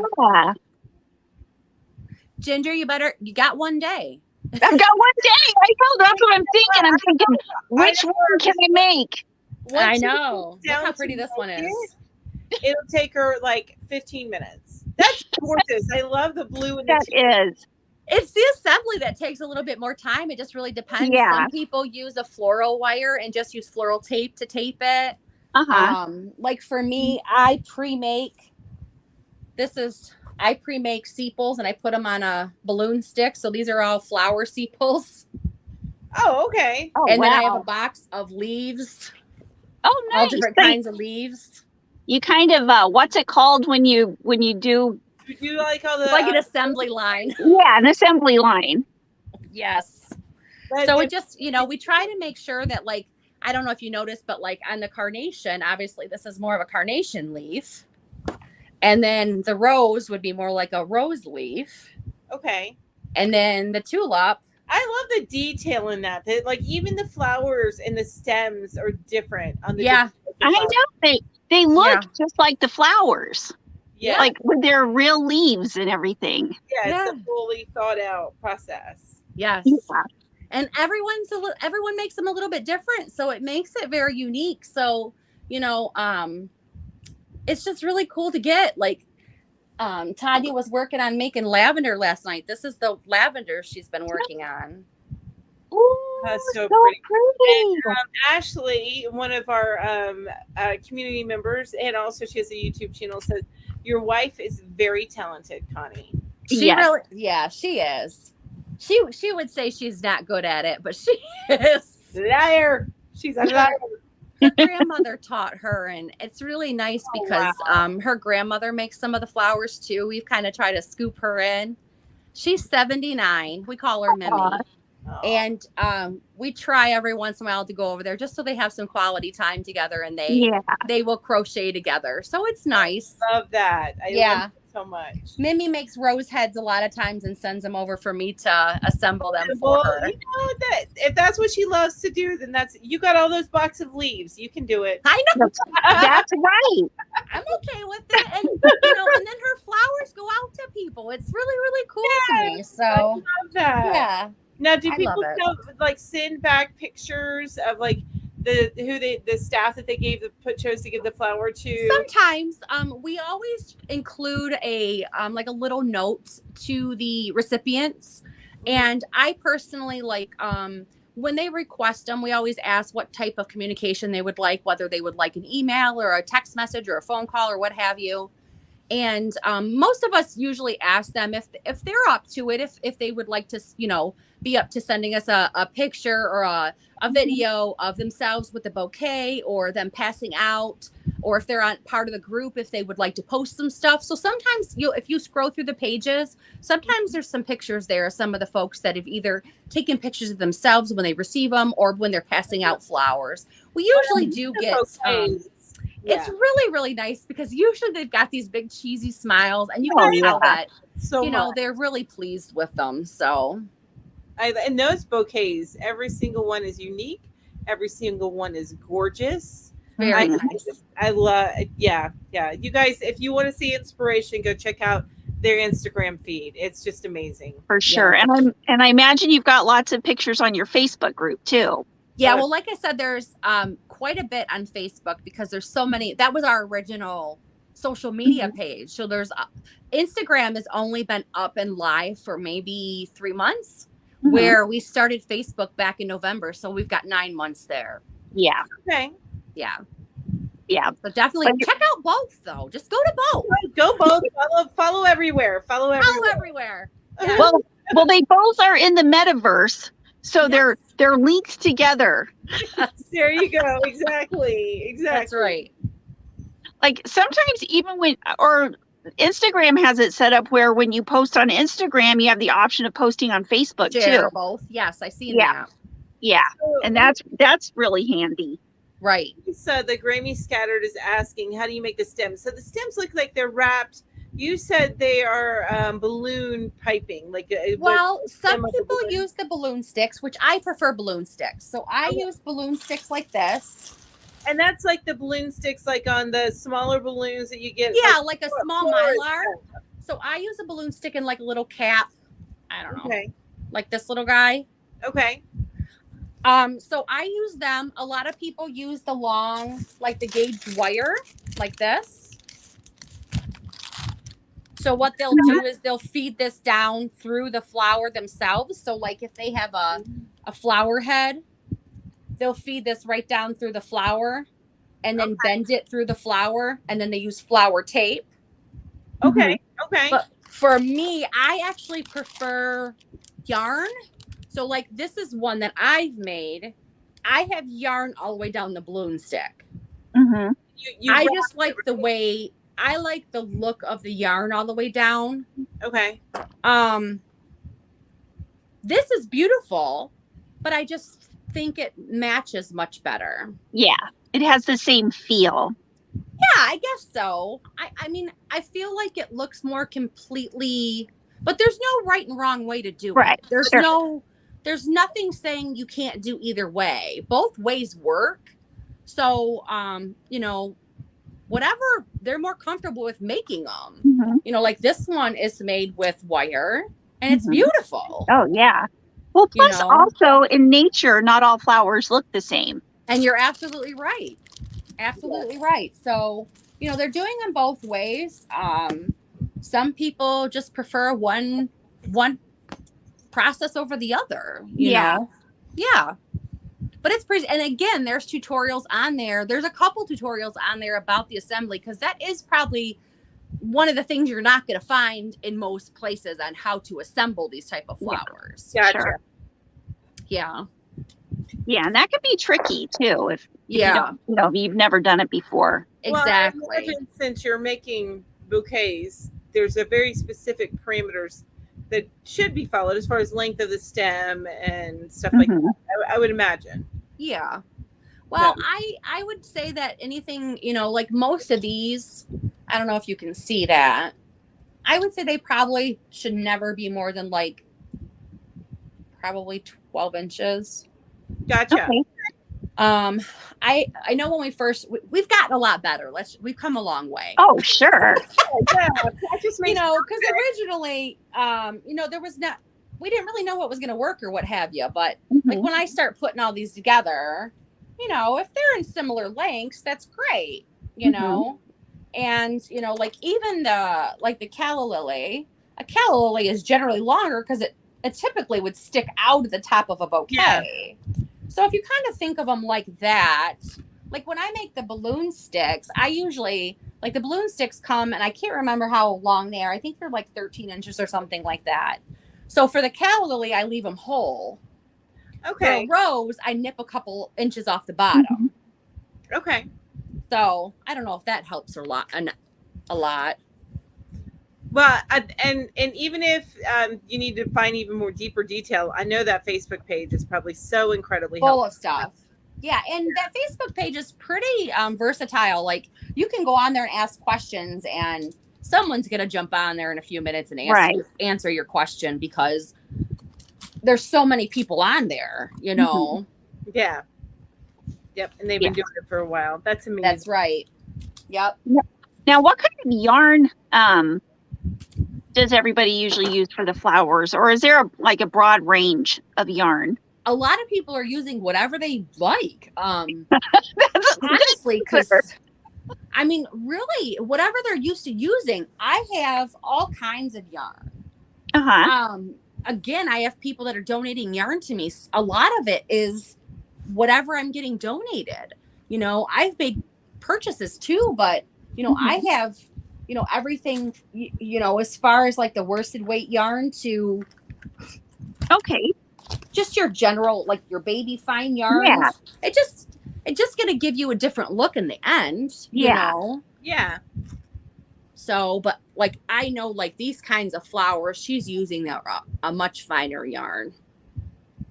Ginger, you got one day. I've got one day. I know. That's what I'm thinking. I'm thinking, which one can I make? I know. Look how pretty this one is. It'll take her like 15 minutes. That's gorgeous. I love the blue and the That is. It's the assembly that takes a little bit more time. It just really depends. Yeah. Some people use a floral wire and just use floral tape to tape it. Uh-huh. Like for me, I pre-make sepals and I put them on a balloon stick. So these are all flower sepals. Oh, okay. Oh, and wow. then I have a box of leaves. Oh, nice. All different kinds of leaves. You kind of, what's it called when you do? You do like all the... It's like an assembly line. Yeah, an assembly line. Yes. So it just, we try to make sure that, like, I don't know if you noticed, but like on the carnation, obviously this is more of a carnation leaf. And then the rose would be more like a rose leaf. Okay. And then the tulip. I love the detail in that. Like even the flowers and the stems are different on the... Yeah. I know. They look just like the flowers. Yeah. Like with their real leaves and everything. Yeah, it's a fully thought out process. Yes. Yeah. And everyone makes them a little bit different. So it makes it very unique. So, it's just really cool to get. Like, Tanya was working on making lavender last night. This is the lavender she's been working on. Ooh, That's so pretty. And, Ashley, one of our community members, and also she has a YouTube channel, says your wife is very talented, Connie. She is. She would say she's not good at it, but she is. Liar. She's a liar. Her grandmother taught her, and it's really nice because her grandmother makes some of the flowers too. We've kind of tried to scoop her in. She's 79. We call her Mimi. And we try every once in a while to go over there just so they have some quality time together, and they will crochet together. So it's nice. Love that. I love it so much. Mimi makes rose heads a lot of times and sends them over for me to assemble them for her. That if that's what she loves to do, then you got all those box of leaves. You can do it. I know. That's right. I'm okay with it. And and then her flowers go out to people. It's really, really cool to me. So I love that. Yeah. Now, do people send back pictures of like the staff that they chose to give the flower to? Sometimes we always include a little note to the recipients, and I personally when they request them, we always ask what type of communication they would like, whether they would like an email or a text message or a phone call or what have you. And most of us usually ask them if they're up to it, if they would like to, be up to sending us a picture or a video of themselves with the bouquet or them passing out, or if they're on part of the group, if they would like to post some stuff. So sometimes if you scroll through the pages, sometimes there's some pictures there of some of the folks that have either taken pictures of themselves when they receive them or when they're passing out flowers. We usually do get... It's really, really nice because usually they've got these big cheesy smiles, and you can tell that they're really pleased with them. So, and those bouquets, every single one is unique. Every single one is gorgeous. Very Mhm. nice. I love, yeah. You guys, if you want to see inspiration, go check out their Instagram feed. It's just amazing. For sure. Yeah. And I imagine you've got lots of pictures on your Facebook group too. Yeah, well, like I said, there's quite a bit on Facebook because there's so many. That was our original social media page. So there's Instagram has only been up and live for maybe 3 months, where we started Facebook back in November. So we've got 9 months there. Yeah. Okay. Yeah. Yeah. So definitely check out both though. Just go to both. Go both. Follow everywhere. Follow everywhere. Everywhere. Yeah. Well, they both are in the metaverse, so Yes. they're linked together. There you go. Exactly. That's right. Like sometimes even or Instagram has it set up where when you post on Instagram, you have the option of posting on Facebook Share too. both. Yes, I see Yeah. that. Yeah, So, and that's really handy. Right. So the Grammy Scattered is asking, how do you make the stems? So the stems look like they're wrapped. You said they are balloon piping. Well, some stem of the people balloon? use the balloon sticks, which I prefer balloon sticks. So I use balloon sticks like this. And that's like the balloon sticks, like on the smaller balloons that you get. Yeah, like a small flowers. mylar. So I use a balloon stick in like a little cap. I don't know. Okay. Like this little guy. Okay. So I use them. A lot of people use the long, like the gauge wire, like this. So what they'll do is they'll feed this down through the flower themselves. So like if they have a flower head, they'll feed this right down through the flower and then bend it through the flower. And then they use flower tape. Okay. Okay. But for me, I actually prefer yarn. So like this is one that I've made. I have yarn all the way down the balloon stick. Mm-hmm. I just like the way, I like the look of the yarn all the way down. Okay. This is beautiful, but I just think it matches much better. Yeah, it has the same feel. Yeah, I guess so. I mean, I feel like it looks more completely, but there's no right and wrong way to do Right. it. There's nothing saying you can't do either way. Both ways work. So, whatever they're more comfortable with making them. Mm-hmm. Like this one is made with wire and it's beautiful. Oh yeah. Well, plus also in nature, not all flowers look the same. And you're absolutely right. Absolutely right. So, they're doing them both ways. Some people just prefer one process over the other, you know? Yeah. But it's pretty, and again, there's tutorials on there. There's a couple tutorials on there about the assembly, because that is probably one of the things you're not going to find in most places on how to assemble these type of flowers. Gotcha. Sure. Yeah. Yeah, and that could be tricky too if Yeah. if you've never done it before. Exactly. Well, I imagine since you're making bouquets, there's a very specific parameters that should be followed as far as length of the stem and stuff like that. I would imagine. Yeah. Well, I would say that anything, like most of these, I don't know if you can see that. I would say they probably should never be more than like probably 12 inches. Gotcha. Okay. I know when we've gotten a lot better. We've come a long way. Oh, sure. Yeah, that just makes Because originally, we didn't really know what was going to work or what have you. But like when I start putting all these together, if they're in similar lengths, that's great, and, like even the calla lily, a calla lily is generally longer because it typically would stick out at the top of a bouquet. Yeah. So if you kind of think of them like that, like when I make the balloon sticks, I usually, like the balloon sticks come, and I can't remember how long they are. I think they're like 13 inches or something like that. So for the calla lily, I leave them whole. Okay. For a rose, I nip a couple inches off the bottom. Okay. So I don't know if that helps a lot. Well, and even if you need to find even more deeper detail, I know that Facebook page is probably so incredibly full helpful. of stuff. Yeah, and that Facebook page is pretty versatile. Like you can go on there and ask questions, and someone's gonna jump on there in a few minutes and answer your question, because there's so many people on there. Yeah. Yep. And they've been doing it for a while. That's amazing. That's right. Yep. Now, what kind of yarn does everybody usually use for the flowers, or is there a broad range of yarn? A lot of people are using whatever they like. Honestly, because I mean, really, whatever they're used to using. I have all kinds of yarn. Again, I have people that are donating yarn to me. A lot of it is whatever I'm getting donated. You know, I've made purchases too, but you know, I have, you know, everything, you know, as far as like the worsted weight yarn to just your general, like your baby fine yarns. Yeah. It's just going to give you a different look in the end, you know? Yeah. So, but like, I know like these kinds of flowers, she's using a much finer yarn.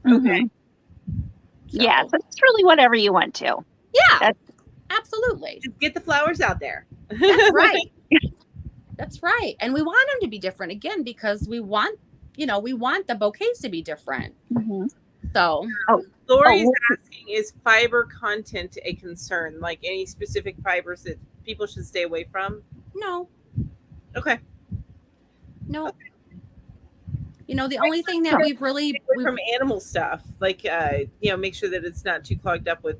Okay. So, Yeah. So it's really whatever you want to. Yeah. Absolutely. Just get the flowers out there. That's right. That's right. And we want them to be different again, because we want, you know, we want the bouquets to be different. So, Lori is asking, is fiber content a concern? Like any specific fibers that people should stay away from? no. Okay. No. You know, the only thing that we've really from animal stuff, like you know, make sure that it's not too clogged up with.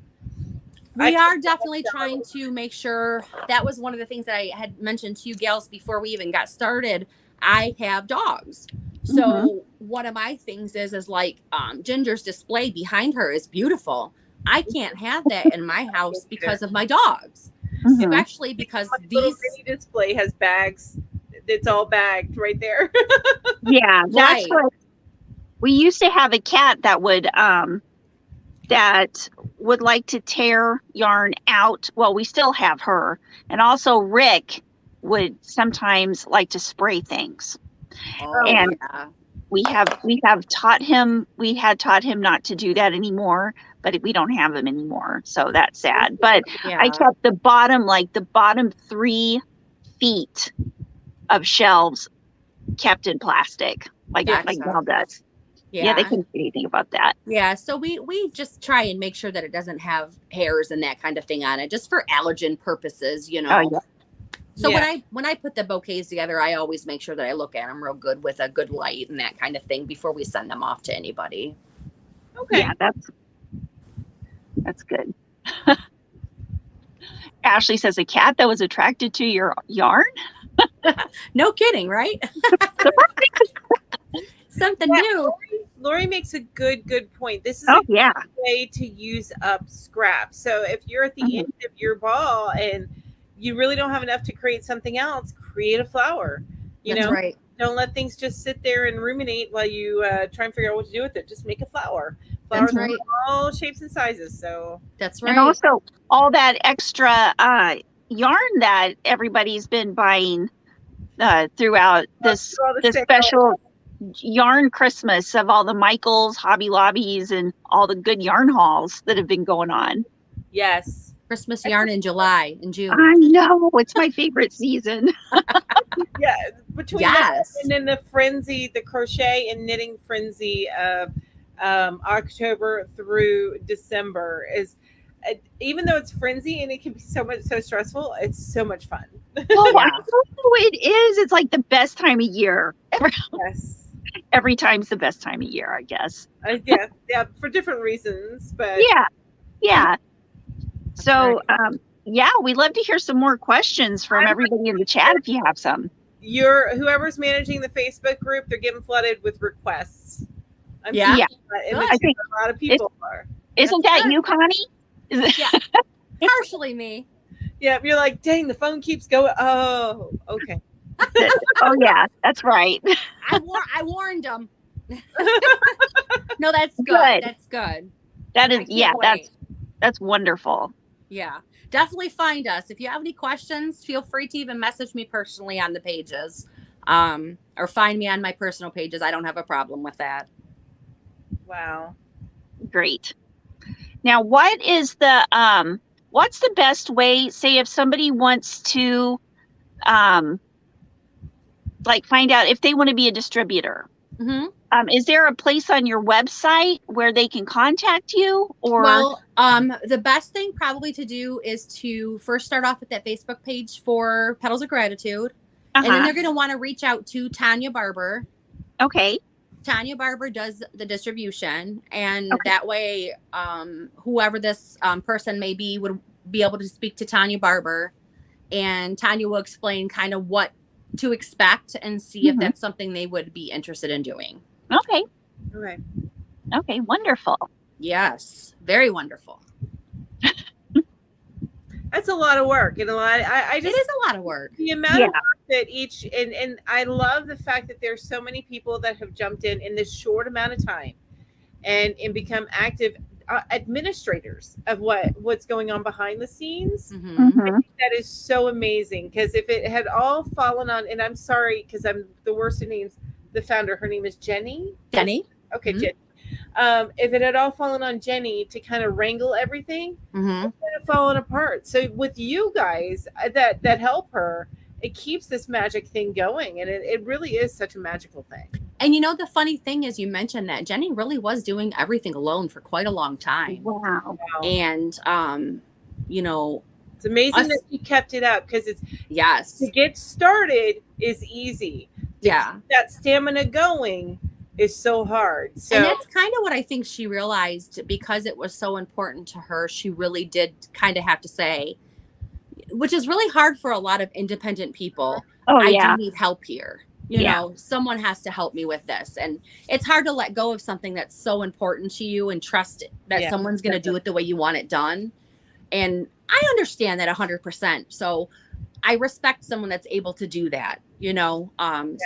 We are definitely trying to make sure. That was one of the things that I had mentioned to you gals before we even got started. I have dogs. So one of my things is like Ginger's display behind her is beautiful. I can't have that in my house because of my dogs. Especially because little mini display has bags. It's all bagged right there. Yeah, that's what we used to have. A cat that would like to tear yarn out. Well, we still have her, and also Rick would sometimes like to spray things. And we had taught him not to do that anymore, but we don't have him anymore, so that's sad. But I kept the bottom 3 feet of shelves kept in plastic, like Mel does. Yeah, they couldn't do anything about that. Yeah, so we just try and make sure that it doesn't have hairs and that kind of thing on it, just for allergen purposes, you know. So when I put the bouquets together, I always make sure that I look at them real good with a good light and that kind of thing before we send them off to anybody. Okay. Yeah, that's good. Ashley says, a cat that was attracted to your yarn? No kidding, right? Something new. Lori makes a good point. This is a way to use up scrap. So if you're at the end of your ball and you really don't have enough to create something else, create a flower. You know, right. Don't let things just sit there and ruminate while you try and figure out what to do with it. Just make a flower. Flowers are all shapes and sizes. So that's right. And also all that extra yarn that everybody's been buying throughout this special yarn Christmas of all the Michaels, Hobby Lobbies, and all the good yarn hauls that have been going on. Yes. Christmas yarn in July and June. I know, it's my favorite season. Yeah, between that and then the frenzy, the crochet and knitting frenzy of October through December is, even though it's frenzy and it can be so stressful, it's so much fun. Oh, I know it is. It's like the best time of year. Yes. Every time's the best time of year, I guess. Yeah, for different reasons, but yeah. So, we'd love to hear some more questions from everybody in the chat if you have some. Whoever's managing the Facebook group, they're getting flooded with requests. I think a lot of people are. Isn't that you, Connie? Yeah, partially me. Yeah, you're like, dang, the phone keeps going. Oh, okay. Oh yeah, that's right. I warned them. No, that's good. That's good. That is, that's wonderful. Yeah, definitely find us. If you have any questions, feel free to even message me personally on the pages, or find me on my personal pages. I don't have a problem with that. Wow. Great. Now, what is what's the best way, say if somebody wants to, find out if they want to be a distributor? Is there a place on your website where they can contact you? Or Well, the best thing probably to do is to first start off with that Facebook page for Petals of Gratitude. And then they're going to want to reach out to Tanya Barber. Okay. Tanya Barber does the distribution, and that way, whoever this person may be would be able to speak to Tanya Barber, and Tanya will explain kind of what to expect and see if that's something they would be interested in doing. Okay. Okay. Okay. Wonderful. Yes. Very wonderful. That's a lot of work, and I just, it is a lot of work. The amount of work that each, and I love the fact that there's so many people that have jumped in this short amount of time and become active administrators of what's going on behind the scenes. I think that is so amazing, because if it had all fallen on, and I'm sorry because I'm the worst of names, the founder, her name is Jenny. Okay, Jenny. If it had all fallen on Jenny to kind of wrangle everything, it would have fallen apart. So with you guys that help her, it keeps this magic thing going, and it really is such a magical thing. And the funny thing is, you mentioned that Jenny really was doing everything alone for quite a long time. Wow. And it's amazing that you kept it up, because it's to get started is easy. That stamina going is so hard. So, and that's kind of what I think she realized, because it was so important to her. She really did kind of have to say, which is really hard for a lot of independent people. I do need help here. You know, someone has to help me with this. And it's hard to let go of something that's so important to you and trust that someone's going to do it the way you want it done. And I understand that 100%. So I respect someone that's able to do that,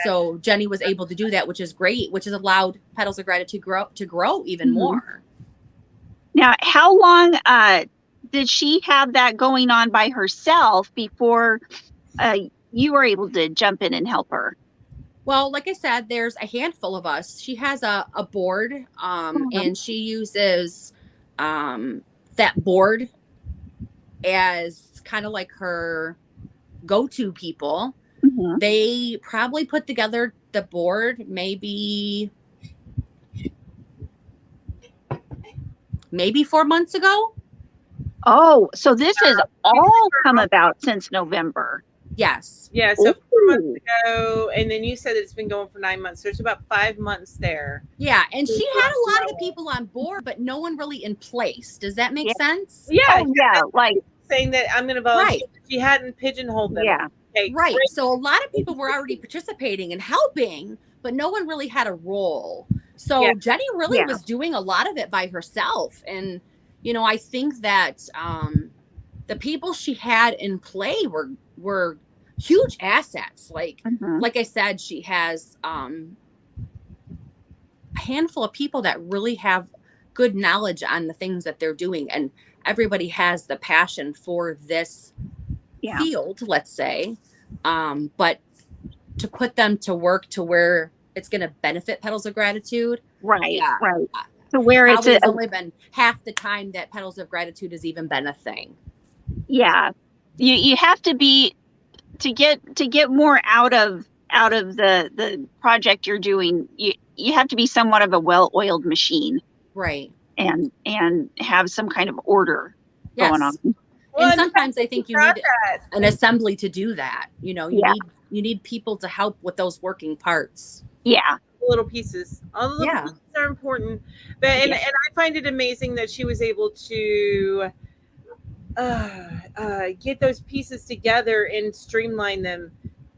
So Jenny was able to do that, which is great, which has allowed Petals of Gratitude to grow even more. Now, how long did she have that going on by herself before you were able to jump in and help her? Well, like I said, there's a handful of us. She has a board, and she uses that board as kind of like her go-to people. They probably put together the board maybe 4 months ago. Oh, so this has all come about since November. Yes. Yeah. So 4 months ago, and then you said it's been going for 9 months. So there's about 5 months there. Yeah, and she had a lot of the people on board, but no one really in place. Does that make sense? Yeah. Like saying that I'm going to volunteer. She hadn't pigeonholed them. Yeah. Okay, right. So a lot of people were already participating and helping, but no one really had a role. So Jenny really was doing a lot of it by herself. And, I think that the people she had in play were huge assets. Like I said, she has a handful of people that really have good knowledge on the things that they're doing. And everybody has the passion for this field, let's say. But to put them to work to where it's going to benefit Petals of Gratitude. Right. So where it's only been half the time that Petals of Gratitude has even been a thing. Yeah. You have to be, to get more out of the project you're doing, you have to be somewhat of a well-oiled machine. Right. And have some kind of order going on. And sometimes I think you need an assembly to do that. You need people to help with those working parts. Yeah. Little pieces. All the little pieces are important. But and I find it amazing that she was able to get those pieces together and streamline them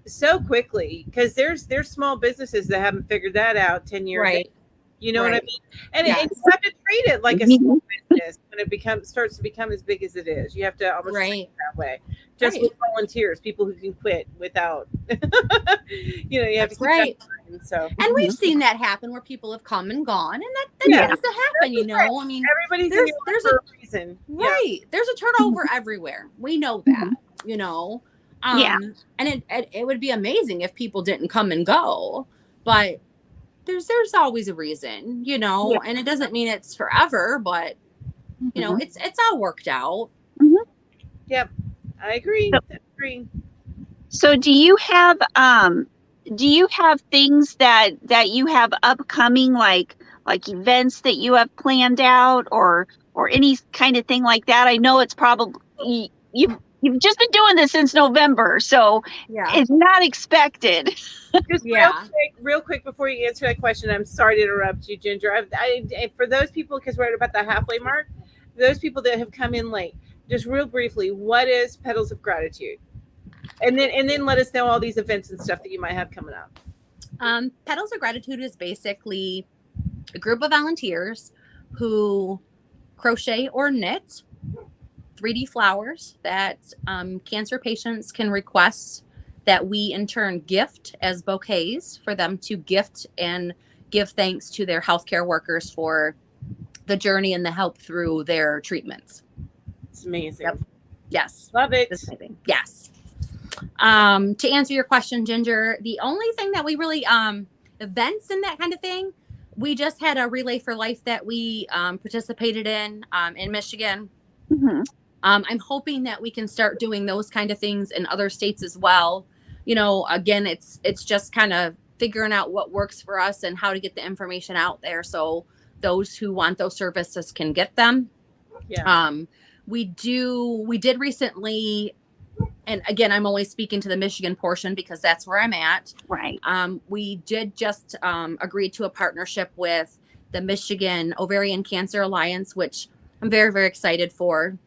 so quickly, because there's small businesses that haven't figured that out 10 years ago. You know what I mean? And you have to treat it like a small business when it starts to become as big as it is. You have to almost treat it that way. Just with volunteers, people who can quit without, you have to keep that in mind. So, and we've seen that happen where people have come and gone, and that tends to happen. I mean, everybody's there's a reason, There's a turnover everywhere. We know that, and it would be amazing if people didn't come and go, but there's always a reason, and it doesn't mean it's forever, but it's all worked out. Yep. I agree. So do you have do you have things that you have upcoming, like events that you have planned out, or any kind of thing like that? I know it's probably you've just been doing this since November, so Yeah. it's not expected. Just Yeah. real quick before you answer that question, I'm sorry to interrupt you, Ginger. For those people, because we're at about the halfway mark, those people that have come in late, just real briefly, what is Petals of Gratitude? And then let us know all these events and stuff that you might have coming up. Petals of Gratitude is basically a group of volunteers who crochet or knit 3D flowers that cancer patients can request, that we in turn gift as bouquets for them to gift and give thanks to their healthcare workers for the journey and the help through their treatments. It's amazing. Yep. Yes. Love it. Yes. To answer your question, Ginger, the only thing that we really, events and that kind of thing, we just had a Relay for Life that we participated in Michigan. Mm-hmm. I'm hoping that we can start doing those kind of things in other states as well. You know, again, it's just kind of figuring out what works for us and how to get the information out there so those who want those services can get them. Yeah. We did recently, and again, I'm only speaking to the Michigan portion because that's where I'm at. Right. We did just agree to a partnership with the Michigan Ovarian Cancer Alliance, which I'm very, very excited for.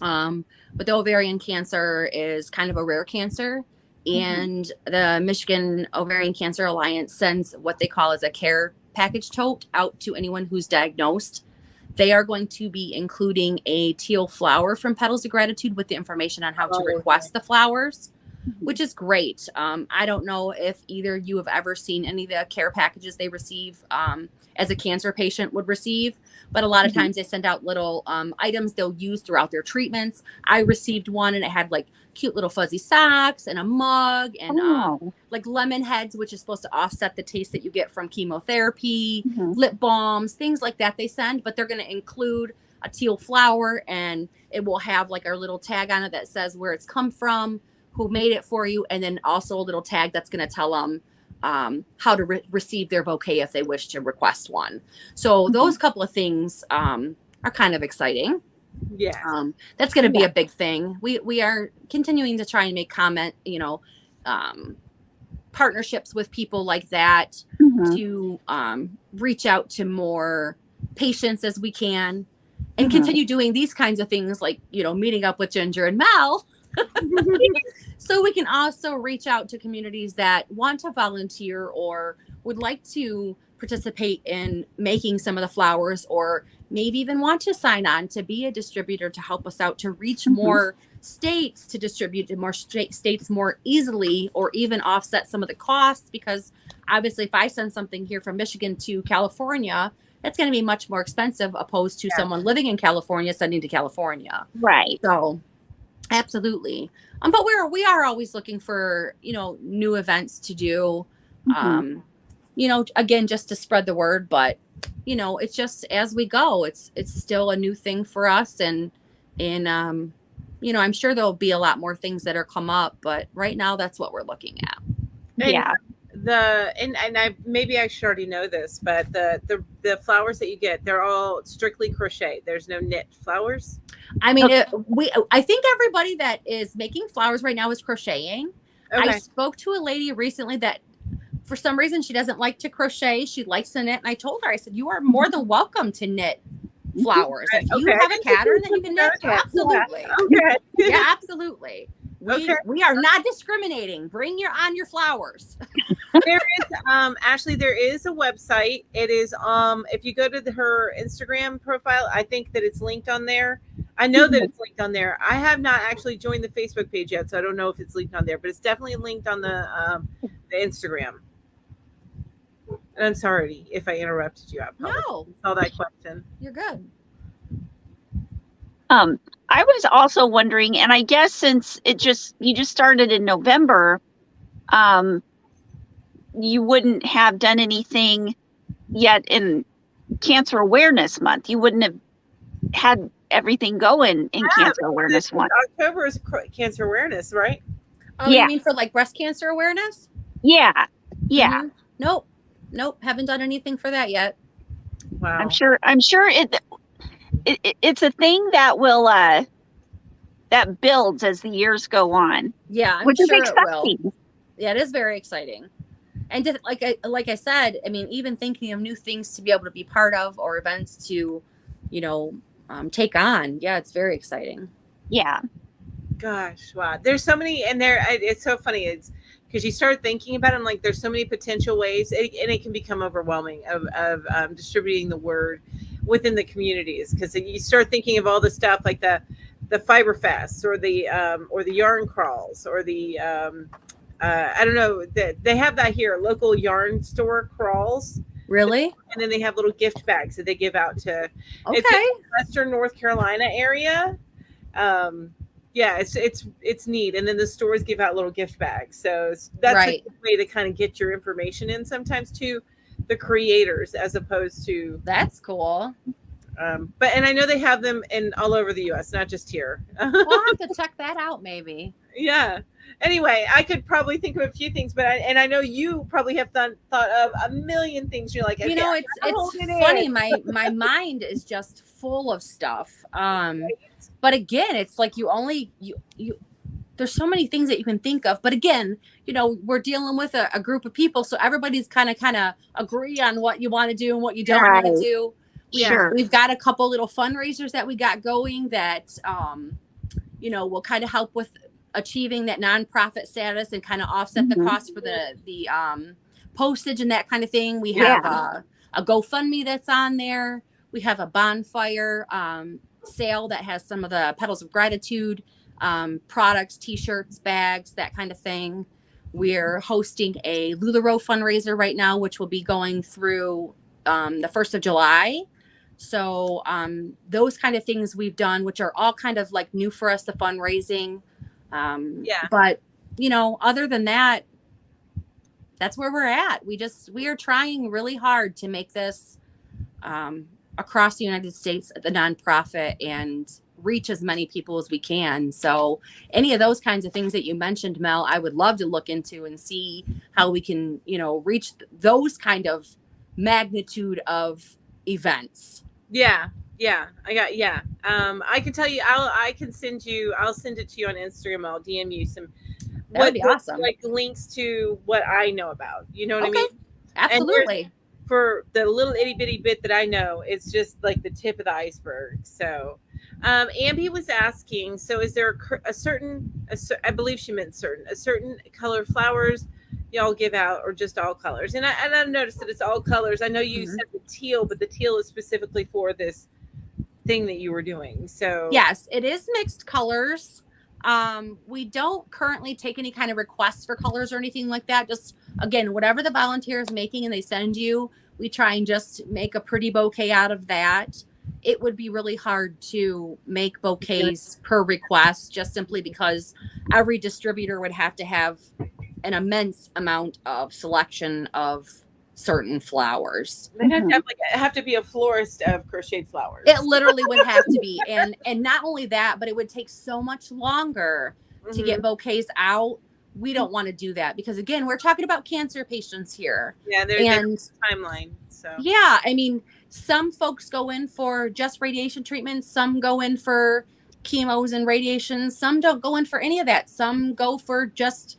But the ovarian cancer is kind of a rare cancer, and the Michigan Ovarian Cancer Alliance sends what they call as a care package tote out to anyone who's diagnosed. They are going to be including a teal flower from Petals of Gratitude with the information on how to request the flowers, which is great. I don't know if either you have ever seen any of the care packages they receive as a cancer patient would receive, but a lot of times they send out little items they'll use throughout their treatments. I received one and it had like cute little fuzzy socks and a mug and like lemon heads, which is supposed to offset the taste that you get from chemotherapy, lip balms, things like that they send, but they're going to include a teal flower and it will have like our little tag on it that says where it's come from, who made it for you, and then also a little tag that's going to tell them how to receive their bouquet if they wish to request one. So those couple of things are kind of exciting. Yeah. That's going to be a big thing. We are continuing to try and make partnerships with people like that to reach out to more patients as we can and continue doing these kinds of things, like, you know, meeting up with Ginger and Mel. So we can also reach out to communities that want to volunteer or would like to participate in making some of the flowers, or maybe even want to sign on to be a distributor to help us out to reach more states, to distribute to more states more easily, or even offset some of the costs. Because obviously if I send something here from Michigan to California, it's going to be much more expensive opposed to someone living in California sending to California. Right. So absolutely. But we are always looking for, you know, new events to do, you know, again, just to spread the word, but you know, it's just as we go, it's still a new thing for us. And you know, I'm sure there'll be a lot more things that are come up, but right now that's what we're looking at. And I should already know this, but the flowers that you get, they're all strictly crochet. There's no knit flowers. I mean, I think everybody that is making flowers right now is crocheting. Okay. I spoke to a lady recently that for some reason she doesn't like to crochet. She likes to knit. And I told her, I said, you are more than welcome to knit flowers. If you have a pattern that you can knit, absolutely. Okay. Yeah, absolutely. We are not discriminating. Bring on your flowers. There is Ashley, there is a website. It is if you go to her Instagram profile, I think that it's linked on there. I know that it's linked on there. I have not actually joined the Facebook page yet, so I don't know if it's linked on there, but it's definitely linked on the Instagram. And I'm sorry if I interrupted you. No. I saw that question. You're good. I was also wondering, and I guess since you just started in November, you wouldn't have done anything yet in Cancer Awareness Month. You wouldn't have had everything going in Cancer Awareness Month. October is Cancer Awareness, right? Oh, you mean for like breast cancer awareness? Yeah. Yeah. Mhm. Nope. Haven't done anything for that yet. Wow. I'm sure it's a thing that will that builds as the years go on. Yeah, I'm which sure is it will. exciting. Yeah, it is very exciting. And like I said, I mean, even thinking of new things to be able to be part of or events to, take on. Yeah, it's very exciting. Yeah. Gosh, wow. There's so many, and it's so funny. It's because you start thinking about it, and like there's so many potential ways, and it can become overwhelming of distributing the word within the communities, because you start thinking of all the stuff like the fiber fests or the yarn crawls or the I don't know, that they have that here, local yarn store crawls. Really? And then they have little gift bags that they give out to. Okay. It's in the Western North Carolina area. Yeah, it's neat. And then the stores give out little gift bags. So that's Right. a good way to kind of get your information in sometimes to the creators as opposed to. That's cool. And I know they have them in all over the U.S., not just here. We'll have to check that out maybe. Yeah. Anyway, I could probably think of a few things, but I know you probably have thought of a million things. You're like, okay, it's funny. My mind is just full of stuff. But again, it's like you there's so many things that you can think of. But again, we're dealing with a group of people, so everybody's kind of agree on what you want to do and what you don't want to do. Sure. We've got a couple little fundraisers that we got going that will kind of help with achieving that nonprofit status and kind of offset the cost for the postage and that kind of thing. We have a GoFundMe that's on there. We have a bonfire sale that has some of the Petals of Gratitude products, t-shirts, bags, that kind of thing. We're hosting a LuLaRoe fundraiser right now, which will be going through the 1st of July. So those kind of things we've done, which are all kind of like new for us, the fundraising. But other than that, that's where we're at. We are trying really hard to make this across the United States, the nonprofit, and reach as many people as we can. So any of those kinds of things that you mentioned, Mel, I would love to look into and see how we can, reach those kind of magnitude of events. I can tell you, I'll send it to you on Instagram. I'll DM you some. That would be awesome. Like links to what I know about. You know what I mean? Absolutely. For the little itty bitty bit that I know, it's just like the tip of the iceberg. So, Ambi was asking, so is there a certain I believe she meant a certain color of flowers y'all give out, or just all colors? And I noticed that it's all colors. I know you said the teal, but the teal is specifically for this thing that you were doing. So yes, it is mixed colors. We don't currently take any kind of requests for colors or anything like that. Just, again, whatever the volunteer is making and they send you, we try and just make a pretty bouquet out of that. It would be really hard to make bouquets per request, just simply because every distributor would have to have an immense amount of selection of certain flowers. They have to be a florist of crocheted flowers. It literally would have to be. And not only that, but it would take so much longer to get bouquets out. We don't want to do that because, again, we're talking about cancer patients here. Yeah, there's a timeline. So yeah, I mean, some folks go in for just radiation treatments. Some go in for chemos and radiation. Some don't go in for any of that. Some go for just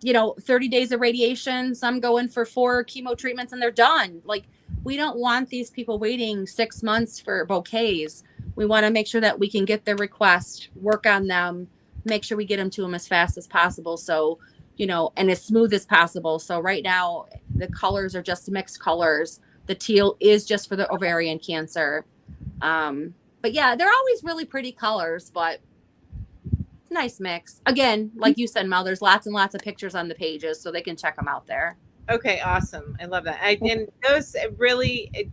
30 days of radiation. Some go in for 4 chemo treatments and they're done. Like, we don't want these people waiting 6 months for bouquets. We want to make sure that we can get their request, work on them, make sure we get them to them as fast as possible. So, and as smooth as possible. So right now the colors are just mixed colors. The teal is just for the ovarian cancer. But yeah, they're always really pretty colors, but nice mix. Again, like you said, Mel, there's lots and lots of pictures on the pages, so they can check them out there. Okay, awesome. I love that. And those really,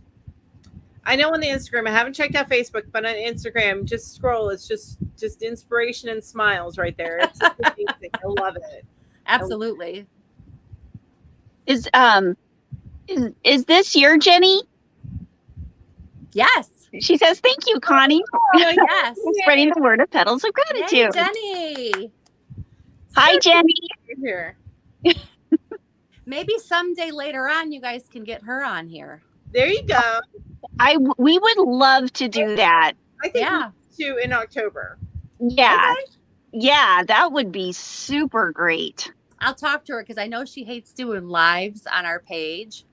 I know on the Instagram, I haven't checked out Facebook, but on Instagram, just scroll. It's just inspiration and smiles right there. It's amazing. I love it. Absolutely. Is this your Jenny? Yes. She says, "Thank you, Connie." Yes. Spreading the word of Petals of Gratitude. Hey, Jenny. Hi, Jenny. Here. Maybe someday later on, you guys can get her on here. There you go. We would love to do that. I think Yeah. we do in October. Yeah. Okay. Yeah, that would be super great. I'll talk to her because I know she hates doing lives on our page.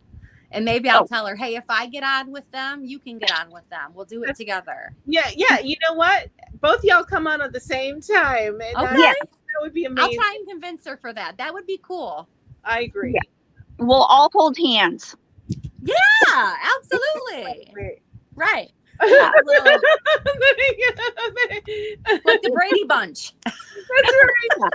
And maybe I'll tell her, hey, if I get on with them, you can get on with them. We'll do it together. Yeah. You know what? Both y'all come on at the same time. And Okay. that would be amazing. I'll try and convince her for that. That would be cool. I agree. Yeah. We'll all hold hands. Yeah, absolutely. Right. Yeah. Like the Brady Bunch. That's right.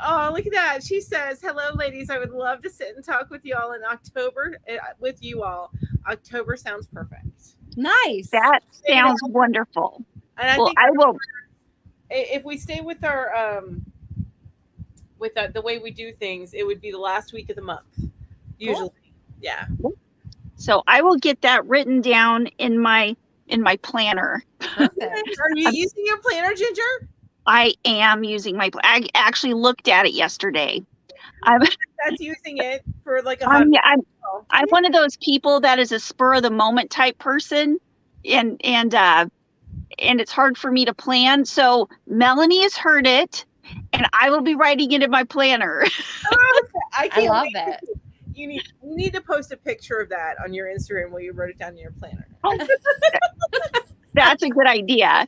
Oh, look at that. She says, hello, ladies. I would love to sit and talk with you all in October. With you all. October sounds perfect. Nice. That sounds wonderful. And I think I will. If we stay with our with the way we do things, it would be the last week of the month. Usually. Cool. Yeah. So I will get that written down in my planner. Perfect. Are you using your planner, Ginger? I am using I actually looked at it yesterday. That's using it for like a I'm one of those people that is a spur of the moment type person, and it's hard for me to plan. So Melanie has heard it, and I will be writing it in my planner. I love it. You need to post a picture of that on your Instagram where you wrote it down in your planner. That's a good idea.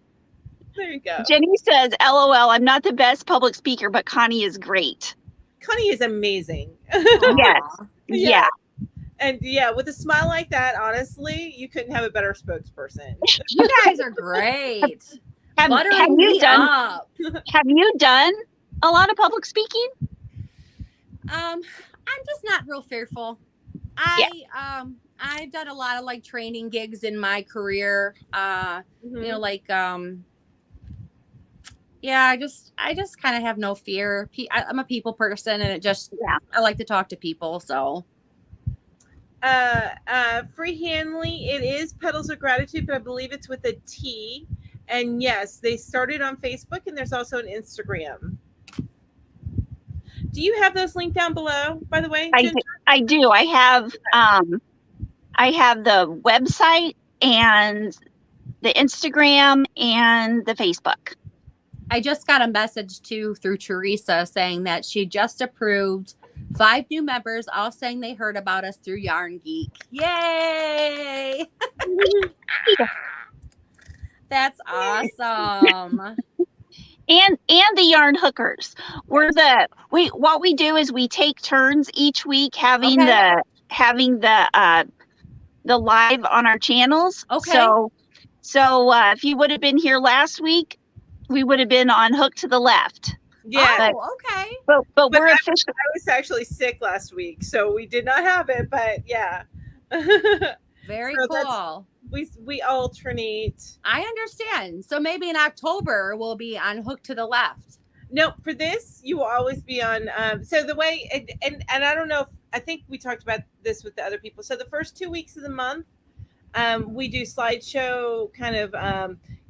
There you go. Jenny says, LOL, I'm not the best public speaker, but Connie is great. Connie is amazing. Yes. Yeah. And yeah, with a smile like that, honestly, you couldn't have a better spokesperson. You guys are great. Have you done a lot of public speaking? I'm just not real fearful. I've done a lot of like training gigs in my career. You know, like I just kind of have no fear. I'm a people person, and I like to talk to people. So, Free Hanley, it is Petals of Gratitude, but I believe it's with a T. And yes, they started on Facebook, and there's also an Instagram. Do you have those linked down below, by the way? I do. I have the website and the Instagram and the Facebook. I just got a message through Teresa saying that she just approved 5 new members, all saying they heard about us through Yarn Geek. Yay! That's awesome. And the yarn hookers. What we do is we take turns each week having the live on our channels. Okay. So if you would have been here last week, we would have been on Hook to the Left. Yeah. Okay. But we're official. I was actually sick last week, so we did not have it. But yeah. Very cool. We alternate. I understand. So maybe in October we'll be on Hook to the Left. No, for this you will always be on. So the way and I don't know if I think we talked about this with the other people. So the first 2 weeks of the month, we do slideshow kind of.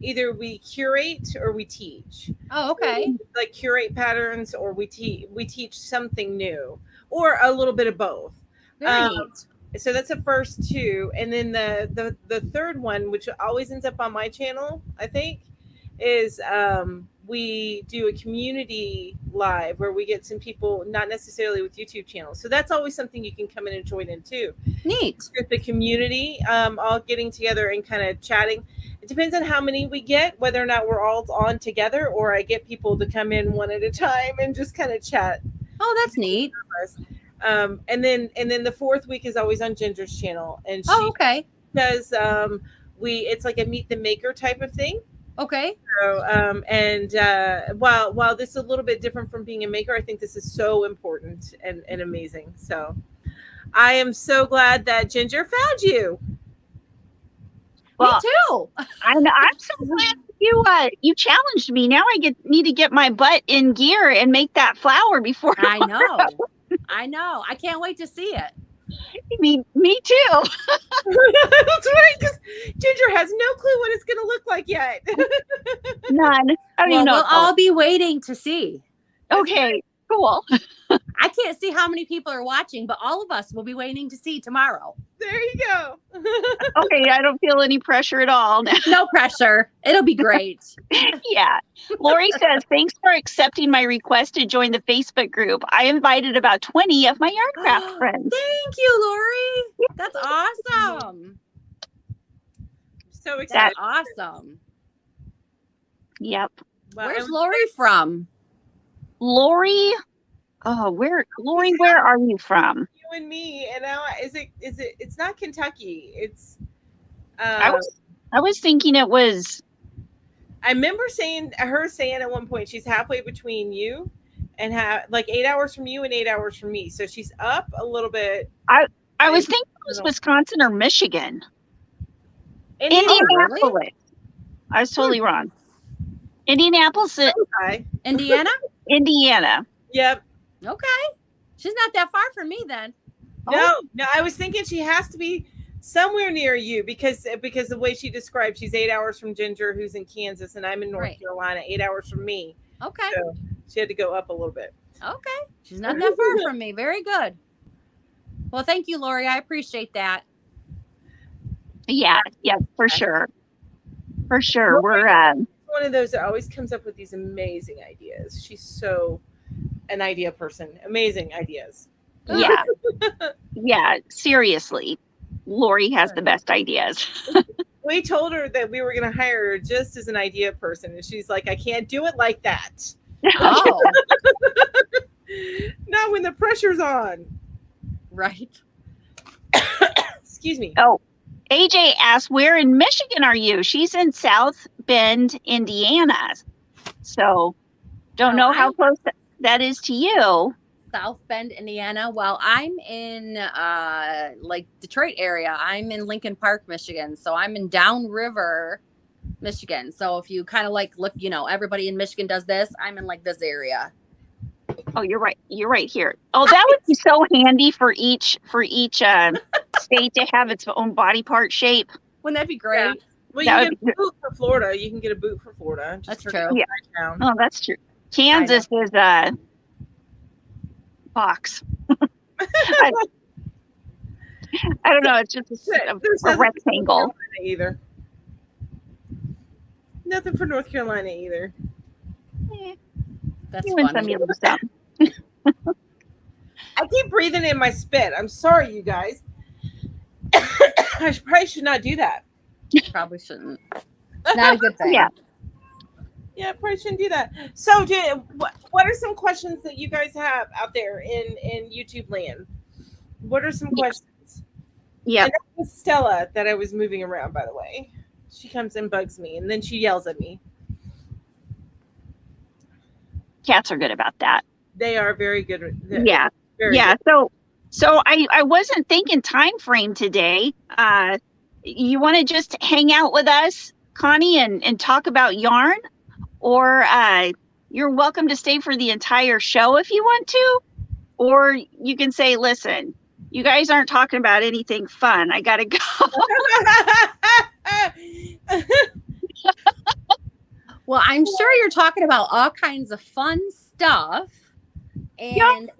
Either we curate or we teach. Oh, okay. Like curate patterns, or we teach something new, or a little bit of both. Very neat. So that's the first 2, and then the third one, which always ends up on my channel, I think, is we do a community live where we get some people, not necessarily with YouTube channels. So that's always something you can come in and join in too. Neat. With the community, all getting together and kind of chatting. It depends on how many we get, whether or not we're all on together, or I get people to come in one at a time and just kind of chat. Oh, that's neat. And then the 4th week is always on Ginger's channel, and she does it's like a meet the maker type of thing. Okay. So while this is a little bit different from being a maker, I think this is so important and amazing. So I am so glad that Ginger found you. Well, me too. I'm so glad you challenged me. Now I need to get my butt in gear and make that flower before I know. I can't wait to see it. Me too. That's right, because Ginger has no clue what it's going to look like yet. None. I don't even know. We'll all be waiting to see. Okay, cool. I can't see how many people are watching, but all of us will be waiting to see tomorrow. There you go. Okay, I don't feel any pressure at all. No pressure. It'll be great. Yeah. Lori says, thanks for accepting my request to join the Facebook group. I invited about 20 of my yarncraft friends. Thank you, Lori. That's awesome. So excited. That's awesome. Yep. Wow, Where's Lori from? Lori, Lori, where are you from? you and me, and now it's not Kentucky. It's I was thinking it was. I remember her saying at one point she's halfway between you and like 8 hours from you and 8 hours from me. So she's up a little bit. I was thinking it was Wisconsin or Michigan. Indianapolis. Indianapolis. I was totally wrong. Indianapolis. Okay. Indiana? Indiana. Yep. Okay. She's not that far from me then. No, I was thinking she has to be somewhere near you because the way she described, she's 8 hours from Ginger, who's in Kansas, and I'm in North Carolina, 8 hours from me. Okay. So she had to go up a little bit. Okay. She's not that far from me. Very good. Well, thank you, Lori. I appreciate that. Yeah, for sure. For sure. We're one of those that always comes up with these amazing ideas. She's so an idea person. Amazing ideas. Yeah. Yeah, seriously. Lori has the best ideas. We told her that we were going to hire her just as an idea person, and she's like, I can't do it like that. Oh. Not when the pressure's on. Right. Excuse me. Oh, AJ asked, where in Michigan are you? She's in South Bend, Indiana. So don't know how close that is to you. South Bend, Indiana. Well, I'm in like Detroit area. I'm in Lincoln Park, Michigan. So I'm in Downriver, Michigan. So if you kind of like look, everybody in Michigan does this. I'm in like this area. Oh, you're right. You're right here. Oh, that would be so handy for each state to have its own body part shape. Wouldn't that be great? Yeah. Well, you can get a boot for Florida. You can get a boot for Florida. That's true. Yeah. Oh, that's true. Kansas is a box. I don't know. It's just a rectangle. Either. Nothing for North Carolina either. That's you win funny. some, you lose some. I keep breathing in my spit. I'm sorry, you guys. I probably should not do that. Probably shouldn't. Not a good thing. Yeah, probably shouldn't do that. So, what are some questions that you guys have out there in YouTube land? What are some questions? Yeah. And that was Stella that I was moving around, by the way. She comes and bugs me, and then she yells at me. Cats are good about that. They are very good. Yeah. Very yeah. good. So I wasn't thinking time frame today. You want to just hang out with us, Connie, and talk about yarn? Or you're welcome to stay for the entire show if you want to. Or you can say, listen, you guys aren't talking about anything fun. I got to go. Well, I'm sure you're talking about all kinds of fun stuff. And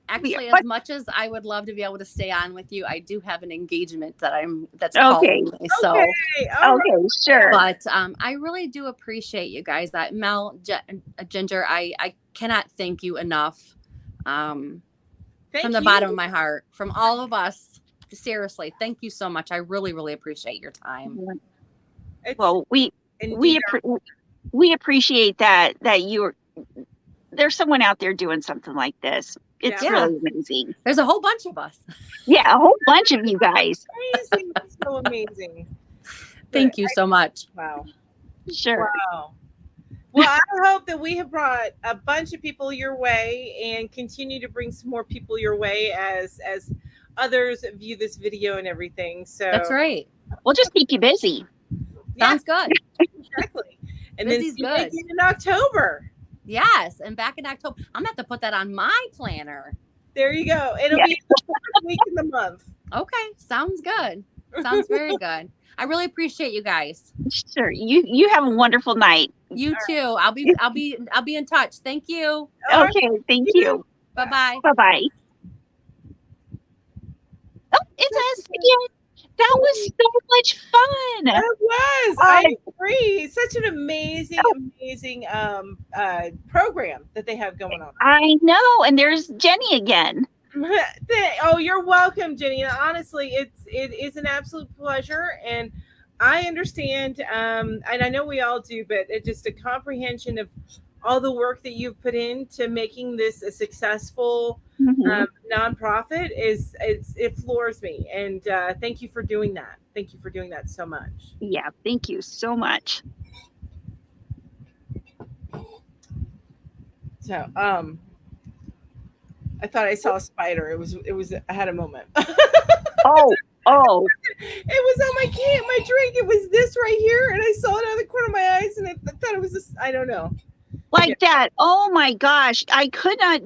actually, as much as I would love to be able to stay on with you, I do have an engagement that's calling me. So okay, sure. But I really do appreciate you guys. That Mel, Ginger, I cannot thank you enough. From the bottom of my heart, from all of us. Seriously, thank you so much. I really, really appreciate your time. Well, we appreciate that there's someone out there doing something like this. It's really amazing. There's a whole bunch of us. Yeah, a whole bunch of you guys. Amazing. So amazing. Thank you so much. Wow. Sure. Wow. Well, I hope that we have brought a bunch of people your way and continue to bring some more people your way as others view this video and everything. So that's right. We'll just keep you busy. Sounds good. Exactly. And Busy's then good. in October. Yes, and back in October, I'm gonna have to put that on my planner. There you go. It'll be the fourth week in the month. Okay, sounds good. Sounds very good. I really appreciate you guys. Sure. You have a wonderful night. You too. I'll be in touch. Thank you. Okay, thank you. Bye-bye. Bye-bye. Oh, it's us again. That was so much fun. That was. I agree. Such an amazing program that they have going on. I know. And there's Jenny again. Oh, you're welcome, Jenny. Honestly, it is an absolute pleasure, and I understand, and I know we all do, but it's just a comprehension of all the work that you've put into making this a successful nonprofit it floors me, and thank you for doing that. Thank you for doing that so much. Yeah, thank you so much. So, I thought I saw a spider. It was. I had a moment. Oh. It was on my drink. It was this right here, and I saw it out of the corner of my eyes, and I thought it was this. I don't know. Like that. Oh my gosh. I could not.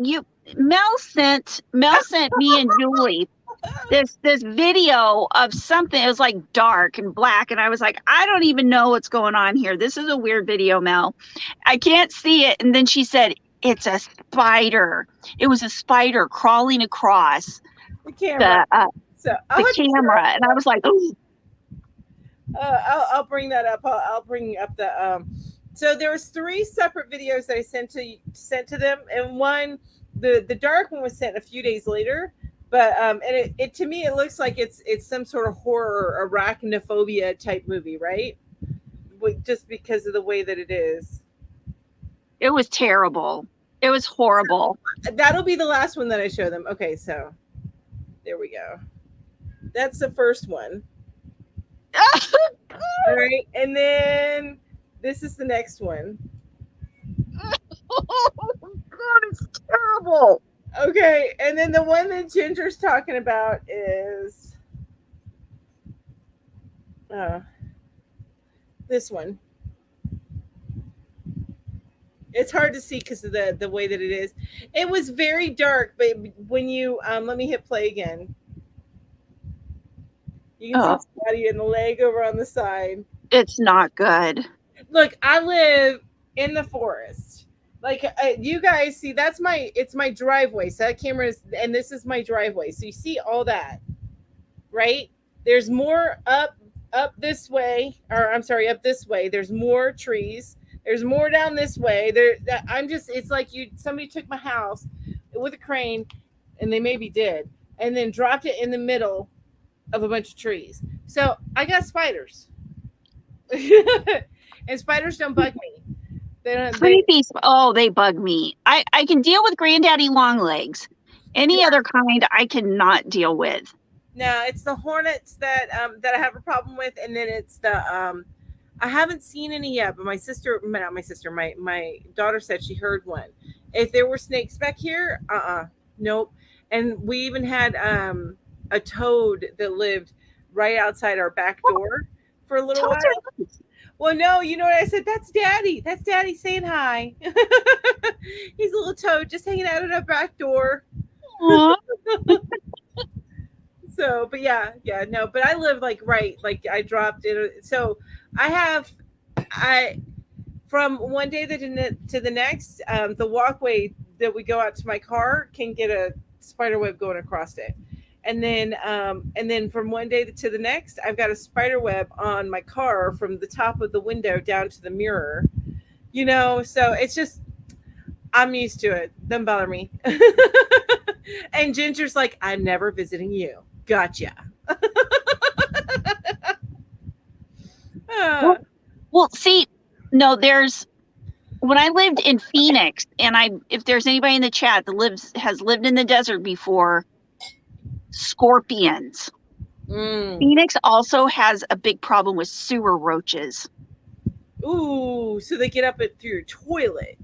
Mel sent me and Julie this video of something. It was like dark and black, and I was like, I don't even know what's going on here. This is a weird video, Mel. I can't see it. And then she said, it's a spider. It was a spider crawling across the camera. The camera, and I was like, oh. I'll bring that up. I'll bring up the. So there was 3 separate videos that I sent to them, and one, the dark one was sent a few days later. But and it to me it looks like it's some sort of horror arachnophobia type movie, right? Just because of the way that it is. It was terrible. It was horrible. That'll be the last one that I show them. Okay, so there we go. That's the first one. All right, and then this is the next one. Oh God, it's terrible. Okay, and then the one that Ginger's talking about is this one. It's hard to see because of the way that it is. It was very dark, but when you let me hit play again. You can see the body and the leg over on the side. It's not good. Look, I live in the forest. Like you guys see, it's my driveway. So that camera is, and this is my driveway. So you see all that, right? There's more up this way, or I'm sorry, up this way. There's more trees. There's more down this way. It's like somebody took my house with a crane, and they maybe did, and then dropped it in the middle of a bunch of trees. So I got spiders. And spiders don't bug me. Creepy. They bug me. I can deal with granddaddy long legs. Any other kind I cannot deal with. No, it's the hornets that I have a problem with, and then it's the I haven't seen any yet, but my daughter said she heard one. If there were snakes back here, nope. And we even had a toad that lived right outside our back door for a little while. Well, no, you know what I said? That's Daddy. That's Daddy saying hi. He's a little toad just hanging out at our back door. So, but no, but I live like I dropped it. So from one day to the next, the walkway that we go out to my car can get a spider web going across it. And then from one day to the next, I've got a spider web on my car from the top of the window down to the mirror, so it's just, I'm used to it. Doesn't bother me. And Ginger's like, I'm never visiting you. Gotcha. Well, see, no, when I lived in Phoenix, and if there's anybody in the chat that has lived in the desert before, scorpions. Phoenix also has a big problem with sewer roaches. Ooh, so they get up through your toilet.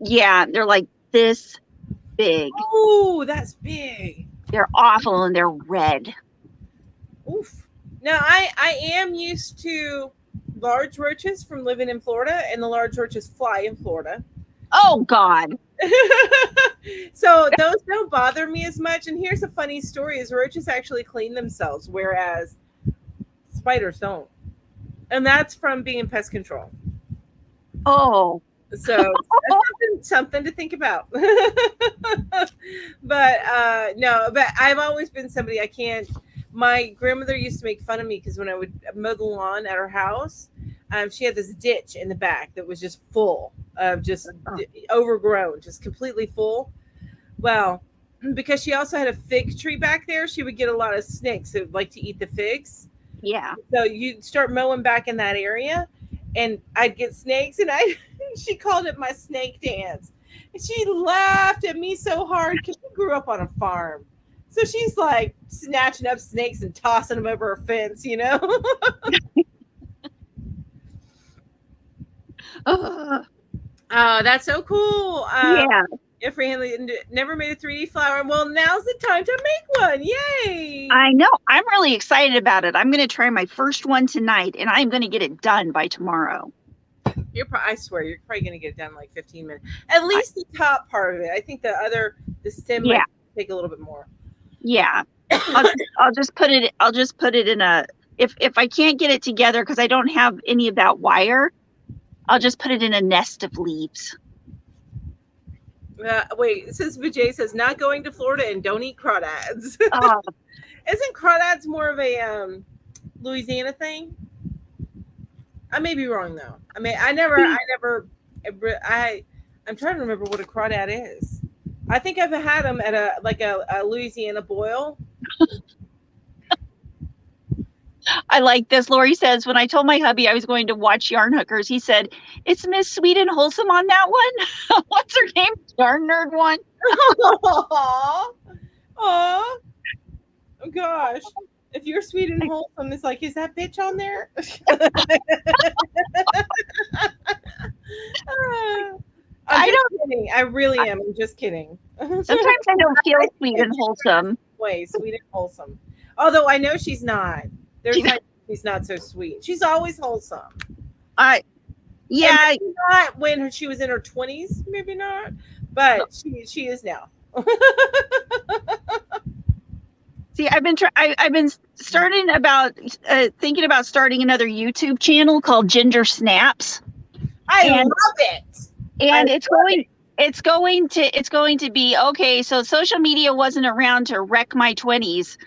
Yeah, they're like this big. Ooh, that's big. They're awful, and they're red. Oof. Now, I am used to large roaches from living in Florida, and the large roaches fly in Florida. Oh, God. So those don't bother me as much. And here's a funny story: is roaches actually clean themselves, whereas spiders don't. And that's from being pest control. Oh. So that's something to think about. But no, but I've always been somebody I can't. My grandmother used to make fun of me because when I would mow the lawn at her house, she had this ditch in the back that was just full of just overgrown, just completely full. Well, because she also had a fig tree back there, she would get a lot of snakes that would like to eat the figs. Yeah. So you'd start mowing back in that area, and I'd get snakes, and she called it my snake dance. And she laughed at me so hard because she grew up on a farm. So she's like snatching up snakes and tossing them over a fence, you know? Oh, that's so cool. Yeah. Jeffrey Henley never made a 3D flower. Well, now's the time to make one. Yay. I know. I'm really excited about it. I'm going to try my first one tonight, and I'm going to get it done by tomorrow. I swear, you're probably going to get it done in like 15 minutes. At least the top part of it. I think the stem might take a little bit more. Yeah. I'll just put it in a, if I can't get it together because I don't have any of that wire, I'll just put it in a nest of leaves. Wait, it says Vijay says not going to Florida and don't eat crawdads. Isn't crawdads more of a Louisiana thing? I may be wrong though. I mean, I'm trying to remember what a crawdad is. I think I've had them at a Louisiana boil. I like this. Lori says, when I told my hubby I was going to watch Yarn Hookers, he said, "It's Miss Sweet and Wholesome on that one." What's her name? Yarn Nerd one. Aww. Oh gosh. If you're sweet and wholesome, it's like, is that bitch on there? I'm kidding. I really am. I'm just kidding. Sometimes I don't feel sweet and wholesome. Way sweet and wholesome. Although I know she's not. There's times she's not so sweet. She's always wholesome. Yeah. Not when she was in her 20s, maybe not. But she is now. See, I've been thinking about starting another YouTube channel called Ginger Snaps. I love it. And it's going to be okay. So social media wasn't around to wreck my 20s.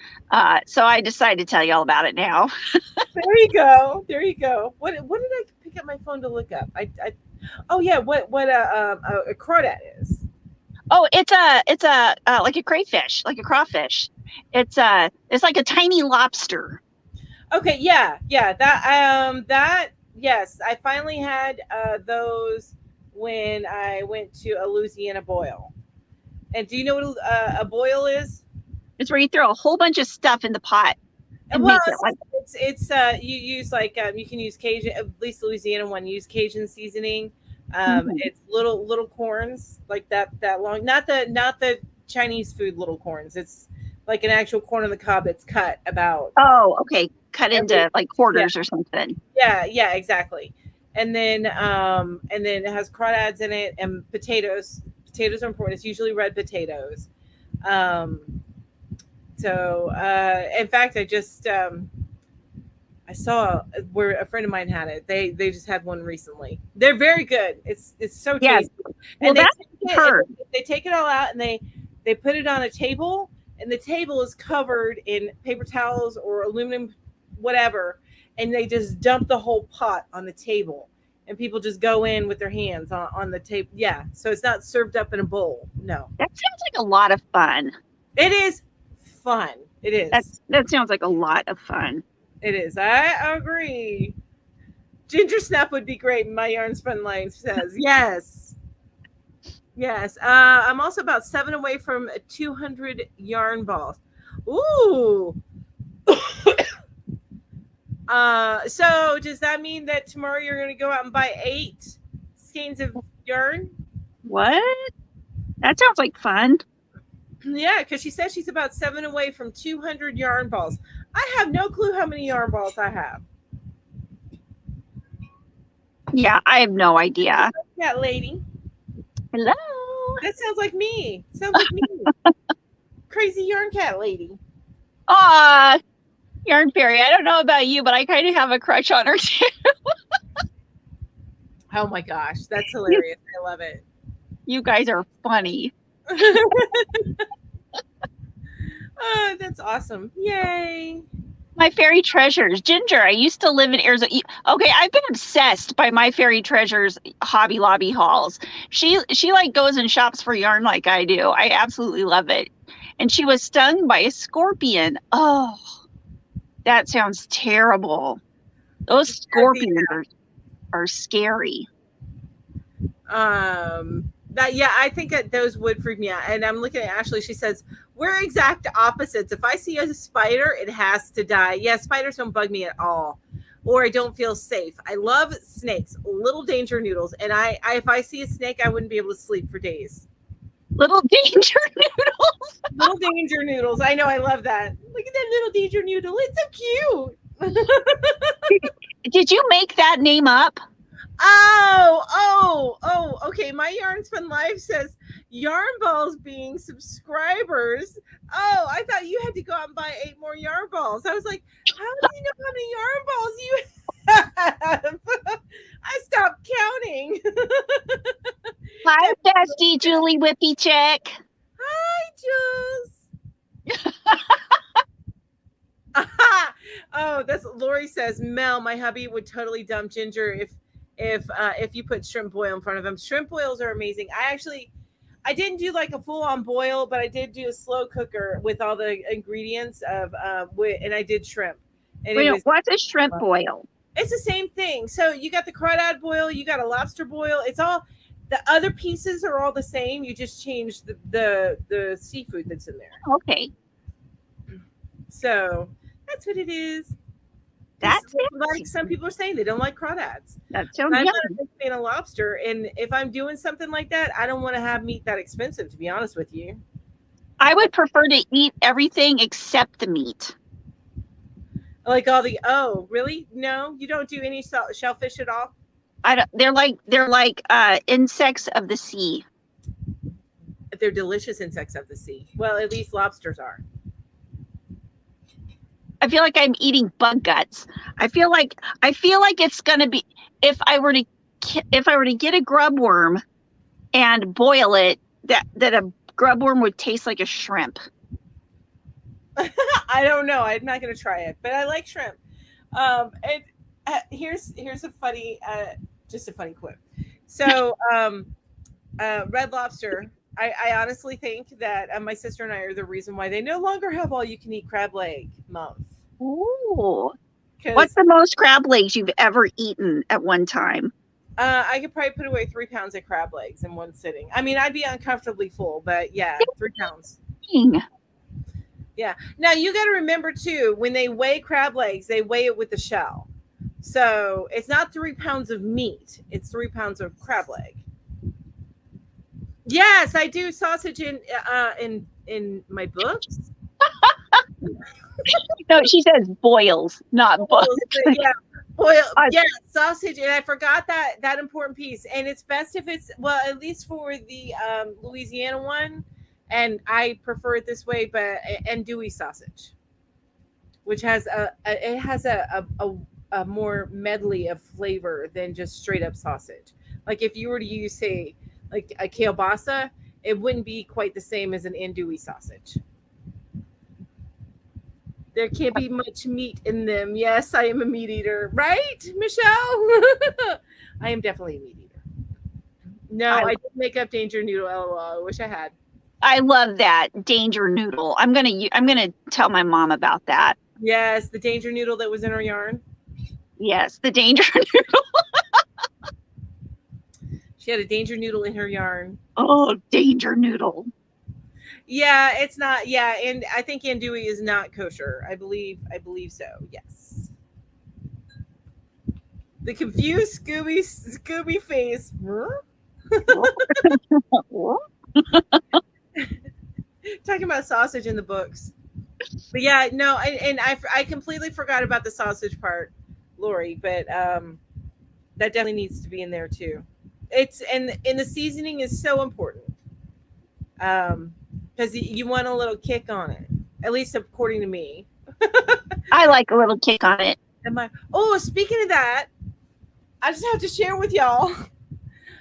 So I decided to tell you all about it now. There you go. There you go. What did I pick up my phone to look up? What a crawdad is. Oh, it's a like a crayfish, like a crawfish. It's like a tiny lobster. Okay, yeah. That yes, I finally had those when I went to a Louisiana boil. And do you know what a boil is? It's where you throw a whole bunch of stuff in the pot. Well, it's you use you can use Cajun, at least Louisiana one, use Cajun seasoning. It's little corns like that long, not the Chinese food little corns. It's like an actual corn on the cob that's cut about. Oh, okay. Cut into like quarters or something. Yeah, exactly. And then it has crawdads in it and potatoes. Potatoes are important. It's usually red potatoes. So in fact, I just I saw where a friend of mine had it. They just had one recently. They're very good. It's so tasty. Well, and they take it all out and they put it on a table, and the table is covered in paper towels or aluminum, whatever, and they just dump the whole pot on the table, and people just go in with their hands on the table. Yeah, so it's not served up in a bowl. No, that sounds like a lot of fun. It is fun. It is. That sounds like a lot of fun. It is. I agree. Ginger Snap would be great. My Yarn Spun Life says yes. Yes. I'm also about 7 away from 200 yarn balls. Ooh. So does that mean that tomorrow you're going to go out and buy 8 skeins of yarn? What? That sounds like fun. Yeah, because she says she's about 7 away from 200 yarn balls. I have no clue how many yarn balls I have. Yeah, I have no idea. Cat lady. Hello. That sounds like me. Sounds like me. Crazy yarn cat lady. Yarn Fairy. I don't know about you, but I kind of have a crush on her too. Oh my gosh, that's hilarious. I love it. You guys are funny. Oh, that's awesome. Yay. My Fairy Treasures. Ginger, I used to live in Arizona. Okay, I've been obsessed by My Fairy Treasures Hobby Lobby hauls. She like goes and shops for yarn like I do. I absolutely love it. And she was stung by a scorpion. Oh, that sounds terrible. Those scorpions are scary. I think that those would freak me out. And I'm looking at Ashley. She says, we're exact opposites. If I see a spider, it has to die. Yeah, spiders don't bug me at all. Or I don't feel safe. I love snakes, little danger noodles. And if I see a snake, I wouldn't be able to sleep for days. Little danger noodles. Little danger noodles. I know, I love that. Look at that little danger noodle. It's so cute. Did you make that name up? Oh, okay. My Yarns Fun Life says yarn balls being subscribers. Oh, I thought you had to go out and buy 8 more yarn balls. I was like, how do you know how many yarn balls you have? I stopped counting. Hi, bestie Julie Whippy Chick. Hi, Jules. Oh, that's Lori says, Mel, my hubby would totally dump Ginger if you put shrimp boil in front of him. Shrimp boils are amazing. I didn't do like a full-on boil, but I did do a slow cooker with all the ingredients of and I did shrimp. And what's a shrimp boil? It's the same thing. So you got the crawdad boil, you got a lobster boil. It's all the other pieces are all the same. You just change the seafood that's in there. Okay. So that's what it is. That's like some people are saying they don't like crawdads. That sounds I'm yummy. not a big fan of lobster, and if I'm doing something like that, I don't want to have meat that expensive. To be honest with you, I would prefer to eat everything except the meat. Like all the really? No, you don't do any shellfish at all. I don't. They're like insects of the sea. They're delicious insects of the sea. Well, at least lobsters are. I feel like I'm eating bug guts. I feel like it's gonna be if I were to get a grub worm and boil it, that a grub worm would taste like a shrimp. I don't know. I'm not gonna try it, but I like shrimp. And here's a funny, just a funny quip. So, Red Lobster. I honestly think that my sister and I are the reason why they no longer have all you can eat crab leg month. Ooh. What's the most crab legs you've ever eaten at one time? I could probably put away 3 pounds of crab legs in one sitting. I mean, I'd be uncomfortably full, but yeah, 3 pounds. Yeah. Now you got to remember too, when they weigh crab legs, they weigh it with the shell. So it's not 3 pounds of meat. It's 3 pounds of crab leg. Yes, I do sausage in my books. No, she says boils, not books. Yeah, boil. Yeah, sausage, and I forgot that important piece. And it's best if it's at least for the Louisiana one, and I prefer it this way. But andouille sausage, which has a more medley of flavor than just straight up sausage. Like if you were to use, say, like a kielbasa, it wouldn't be quite the same as an andouille sausage. There can't be much meat in them. Yes, I am a meat eater. Right, Michelle? I am definitely a meat eater. No, I didn't make up danger noodle. LOL. I wish I had. I love that danger noodle. I'm gonna tell my mom about that. Yes, the danger noodle that was in her yarn. Yes, the danger noodle. She had a danger noodle in her yarn. Oh, danger noodle. Yeah, it's not. Yeah, and I think andouille is not kosher. I believe so. Yes. The confused Scooby face. Talking about sausage in the books. But yeah, no, I completely forgot about the sausage part, Lori. But that definitely needs to be in there too. And the seasoning is so important. Because you want a little kick on it, at least according to me. I like a little kick on it. Oh, speaking of that, I just have to share with y'all.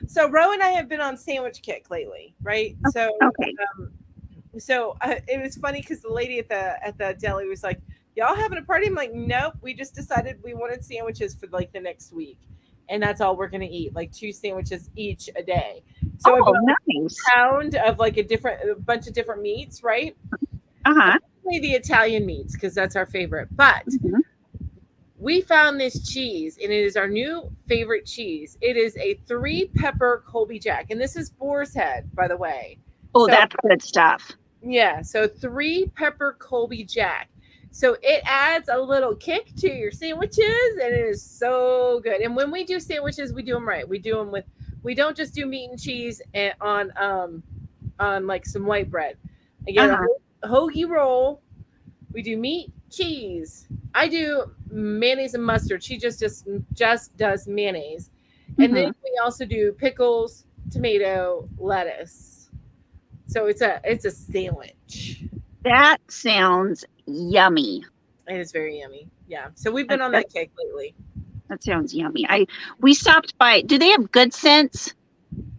So Ro and I have been on sandwich kick lately, right? So Okay. It was funny because the lady at the deli was like, "Y'all having a party?" I'm like, "Nope, we just decided we wanted sandwiches for like the next week, and that's all we're gonna eat, like 2 sandwiches each a day." So I Oh, bought like nice. a pound of like a bunch of different meats, right? Uh-huh. Only the Italian meats because that's our favorite, but. Mhm. We found this cheese, and it is our new favorite cheese. It is a 3-pepper Colby Jack, and this is boar's head, by the way. Oh, So, that's good stuff. yeah, so 3-pepper Colby Jack. So it adds a little kick to your sandwiches, and it is so good. And when we do sandwiches, we do them right. We don't just do meat and cheese and on like some white bread. I get a hoagie roll. We do meat, cheese. I do mayonnaise and mustard. She just does mayonnaise. And then we also do pickles, tomato, lettuce. So it's a sandwich. That sounds yummy. It is very yummy. Yeah. So we've been on that kick lately. That sounds yummy. We stopped by. Do they have Good Sense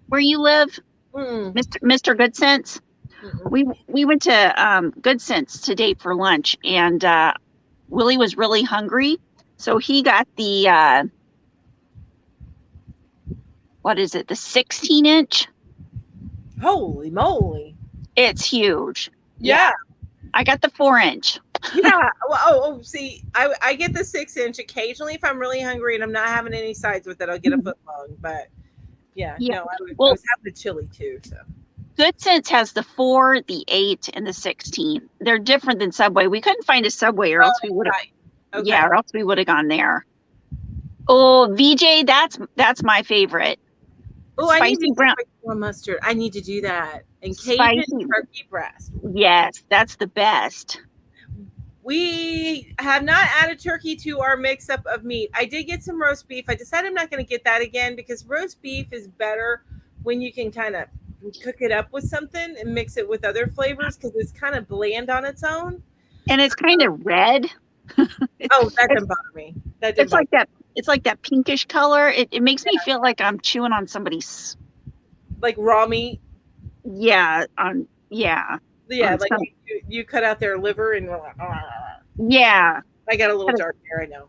where you live? Mr. Good Sense? We went to Good Sense today for lunch, and Willie was really hungry, so he got the what is it? The 16-inch. Holy moly! It's huge. Yeah. I got the 4-inch. Yeah. Well, see, I get the 6-inch occasionally if I'm really hungry and I'm not having any sides with it. I'll get a foot long, but yeah. No, I was having the chili too. So. Good Sense has the 4, the 8, and the 16. They're different than Subway. We couldn't find a Subway, or else we would have. Okay. Yeah, or else we would have gone there. Oh, VJ, that's my favorite. Oh, I need to brown mustard. I need to do that. And Cajun turkey breast. Yes, that's the best. We have not added turkey to our mix-up of meat. I did get some roast beef. I decided I'm not going to get that again because roast beef is better when you can kind of cook it up with something and mix it with other flavors because it's kind of bland on its own. And it's kind of red. That didn't bother me. It's like that pinkish color. It makes me feel like I'm chewing on somebody's like raw meat. Yeah. Yeah, like you cut out their liver and like, yeah. I got a little dark hair, I know.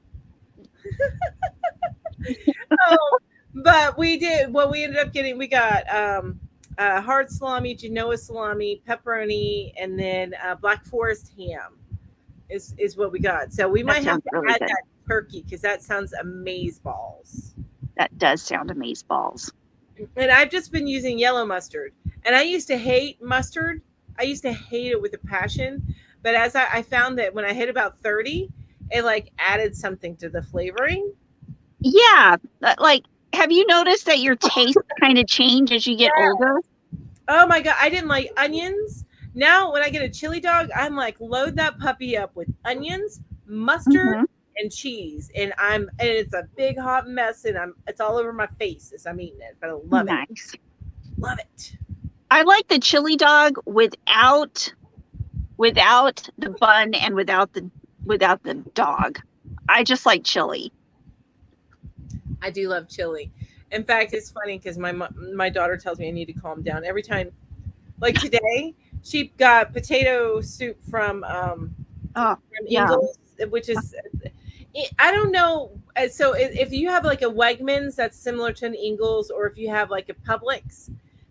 But we did what we ended up getting. We got hard salami, Genoa salami, pepperoni, and then Black Forest ham is what we got. So we might have to add that turkey because that sounds amazeballs. That does sound amazeballs. And I've just been using yellow mustard. And I used to hate mustard. I used to hate it with a passion. But as I found that when I hit about 30, it like added something to the flavoring. Yeah. Like, have you noticed that your taste kind of change as you get older? Oh my God. I didn't like onions. Now when I get a chili dog, I'm like, load that puppy up with onions, mustard, and cheese. And it's a big hot mess and it's all over my face as I'm eating it. But I love it. Love it. I like the chili dog without the bun and without the dog. I just like chili. I do love chili. In fact, it's funny because my daughter tells me I need to calm down every time. Like today, she got potato soup from Ingles, which is I don't know. So if you have like a Wegmans that's similar to an Ingles, or if you have like a Publix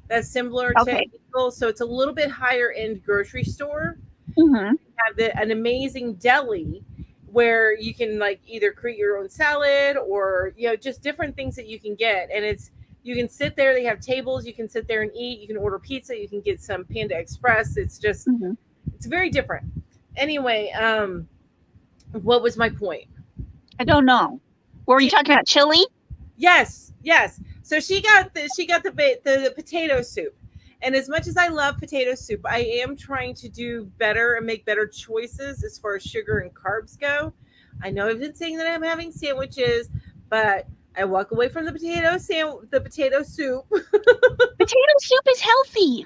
that's similar to Ingles, so it's a little bit higher end grocery store. You have an amazing deli where you can like either create your own salad or just different things that you can get, and you can sit there. They have tables. You can sit there and eat. You can order pizza. You can get some Panda Express. It's just it's very different. Anyway, what was my point? I don't know. Were you talking about chili? Yes. So she got the potato soup. And as much as I love potato soup, I am trying to do better and make better choices as far as sugar and carbs go. I know I've been saying that I'm having sandwiches, but I walk away from the potato soup. Potato soup is healthy.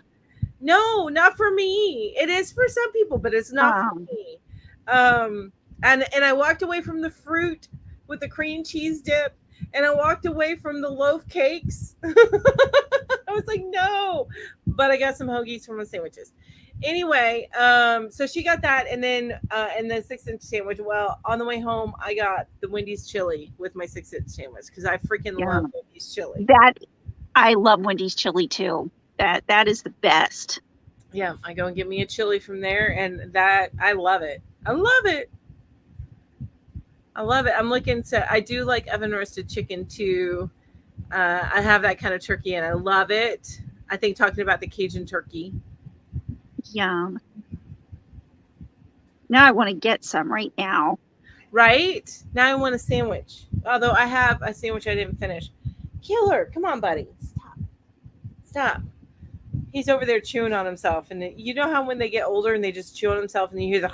No, not for me. It is for some people, but it's not for me. And I walked away from the fruit with the cream cheese dip, and I walked away from the loaf cakes. I was like, no, but I got some hoagies from the sandwiches. Anyway, so she got that, and then 6-inch sandwich. Well, on the way home, I got the Wendy's chili with my 6-inch sandwich because I freaking Yeah. love Wendy's chili. I love Wendy's chili too. That is the best. Yeah, I go and get me a chili from there, and that I love it. I love it. I love it. I'm looking to. I do like oven roasted chicken too. I have that kind of turkey, and I love it. I think talking about the Cajun turkey. Yum. Now I want to get some right now. Right? Now I want a sandwich. Although I have a sandwich I didn't finish. Killer, come on, buddy. Stop. He's over there chewing on himself. And you know how when they get older and they just chew on themselves and you hear the...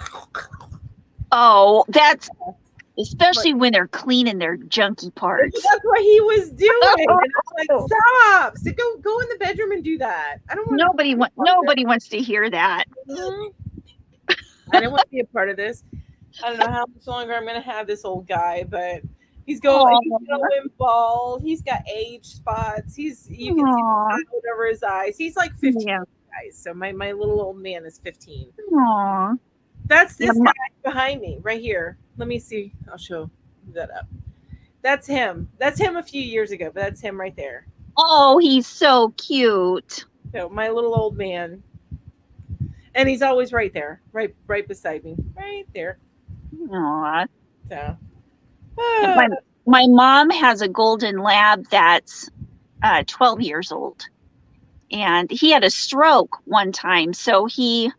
Oh, that's... Especially when they're cleaning their junky parts. That's what he was doing. And I'm like, stop. So go in the bedroom and do that. I don't want Nobody wants to hear that. I don't want to be a part of this. I don't know how much longer I'm going to have this old guy, but he's going bald. He's got age spots. You can see the over his eyes. He's like 15, guys. So my little old man is 15. Aww. That's this guy behind me right here. Let me see. I'll show that up. That's him. That's him a few years ago, but that's him right there. Oh, he's so cute. So my little old man. And he's always right there, right beside me, right there. Aww. So, my mom has a golden lab that's 12 years old, and he had a stroke one time, so he,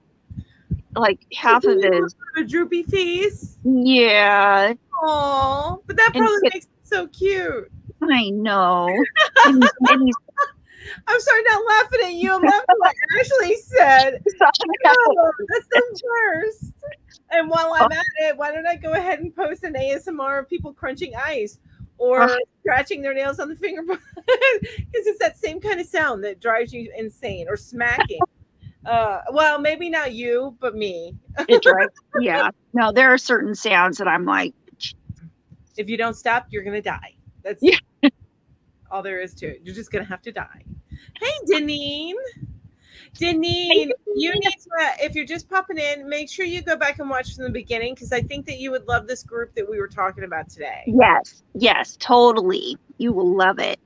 like, half of his a droopy face. Yeah. Oh, but that probably makes him so cute. I know. and he's I'm sorry, not laughing at you. I'm laughing like Ashley said. Oh, that's the worst. And while I'm at it, why don't I go ahead and post an ASMR of people crunching ice or scratching their nails on the fingerboard? Because it's that same kind of sound that drives you insane, or smacking. Well, maybe not you, but me. It drives. Yeah. No, there are certain sounds that I'm like, if you don't stop, you're gonna die. That's all there is to it. You're just gonna have to die. Hey, Deneen. You need to, if you're just popping in, make sure you go back and watch from the beginning, because I think that you would love this group that we were talking about today. Yes, totally. You will love it.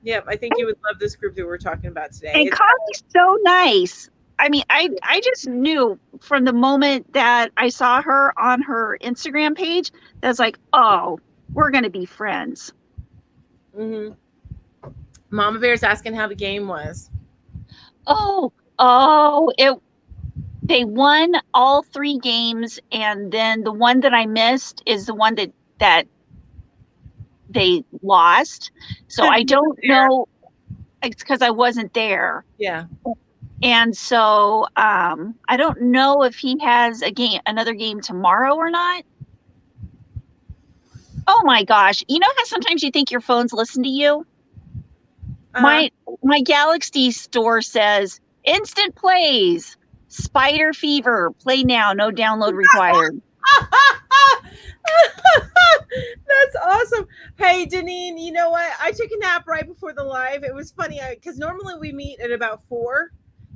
Yep, I think you would love this group that we're talking about today. And Connie's so nice. I mean, I just knew from the moment that I saw her on her Instagram page, that's like, oh, we're going to be friends. Mm-hmm. Mama Bear's asking how the game was. They won all 3 games, and then the one that I missed is the one that they lost. So I don't know. It's because I wasn't there. Yeah. And so I don't know if he has another game tomorrow or not. Oh my gosh. You know how sometimes you think your phones listen to you? My Galaxy store says instant plays, Spider Fever, play now, no download required. That's awesome. Hey, Deneen, you know what? I took a nap right before the live. It was funny because normally we meet at about 4,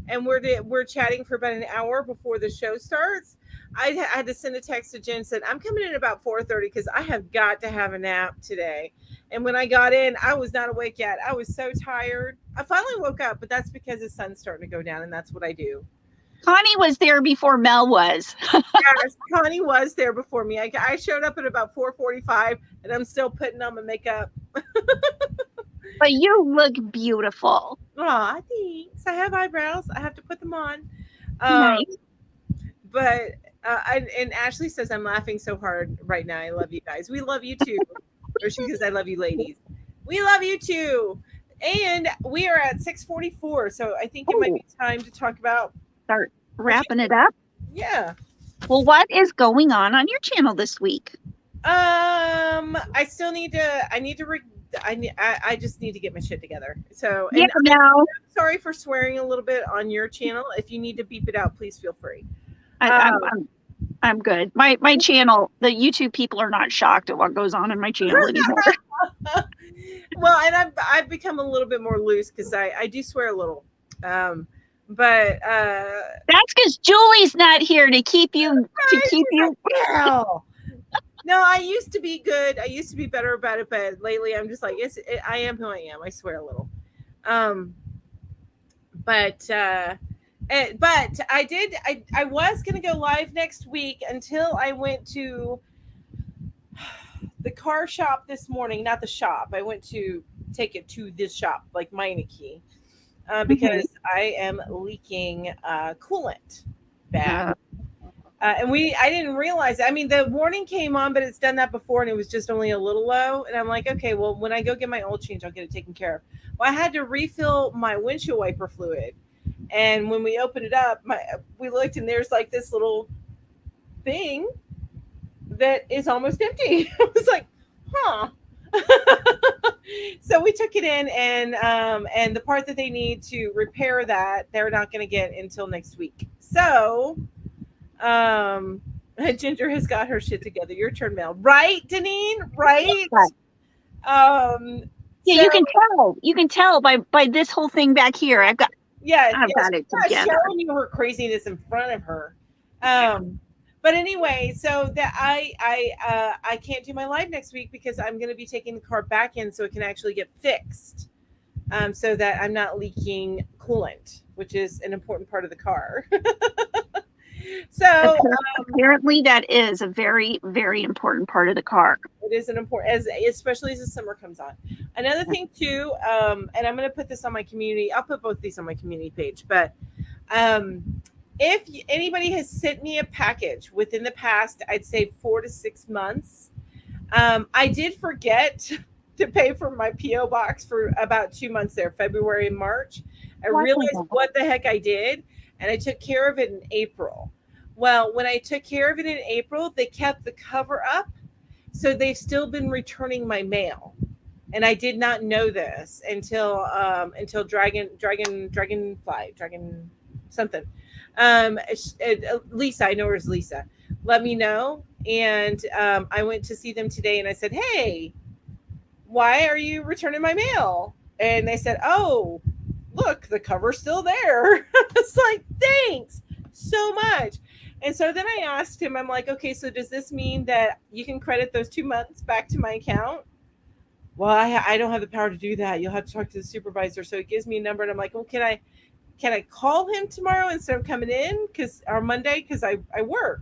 and we're chatting for about an hour before the show starts. I had to send a text to Jen and said, I'm coming in about 4:30 because I have got to have a nap today. And when I got in, I was not awake yet. I was so tired. I finally woke up, but that's because the sun's starting to go down, and that's what I do. Connie was there before Mel was. Yes, Connie was there before me. I showed up at about 4:45, and I'm still putting on my makeup. But you look beautiful. Aw, thanks. I have eyebrows. I have to put them on. Nice. But and Ashley says I'm laughing so hard right now. I love you guys. We love you too. Or she says I love you, ladies. We love you too. And we are at 6:44, so I think it might be time to talk about. Start wrapping it up. Yeah. Well, what is going on your channel this week? I still need to. I just need to get my shit together. So, and I'm sorry for swearing a little bit on your channel. If you need to beep it out, please feel free. I'm good. My channel, the YouTube people are not shocked at what goes on in my channel anymore. Well, and I've become a little bit more loose because I do swear a little. But that's because Julie's not here to keep you Well, no, I used to be good. I used to be better about it, but lately I'm just like, I am who I am. I swear a little. But I was gonna go live next week until I went to the car shop this morning. Not the shop. I went to take it to this shop, like Meineke, because I am leaking coolant bad. And I didn't realize. I mean, the warning came on, but it's done that before, and it was just only a little low. And I'm like, okay, well, when I go get my oil change, I'll get it taken care of. Well, I had to refill my windshield wiper fluid, and when we opened it up, we looked, and there's like this little thing that is almost empty. I was like, huh. So we took it in, and the part that they need to repair that, they're not going to get until next week. So. Ginger has got her shit together. Your turn, Mel. Right, Deneen? Right? Yeah, so, you can tell by this whole thing back here. I've got it together. Showing you her craziness in front of her. But anyway, so that I can't do my live next week because I'm going to be taking the car back in so it can actually get fixed. So that I'm not leaking coolant, which is an important part of the car. So apparently that is a very, very important part of the car. It is an important, especially as the summer comes on. Another thing too, and I'm going to put this on my community. I'll put both these on my community page. But if anybody has sent me a package within the past, I'd say 4 to 6 months, I did forget to pay for my PO box for about 2 months there, February and March. I realized what the heck I did, and I took care of it in April. Well, when I took care of it in April, they kept the cover up. So they've still been returning my mail. And I did not know this until Lisa, I know her as Lisa, let me know. And I went to see them today and I said, hey, why are you returning my mail? And they said, oh, look, the cover's still there. It's like, thanks so much. And so then I asked him, I'm like, okay, so does this mean that you can credit those 2 months back to my account? Well, I don't have the power to do that. You'll have to talk to the supervisor. So it gives me a number, and I'm like, well, can I call him tomorrow instead of coming in or Monday? Because I work.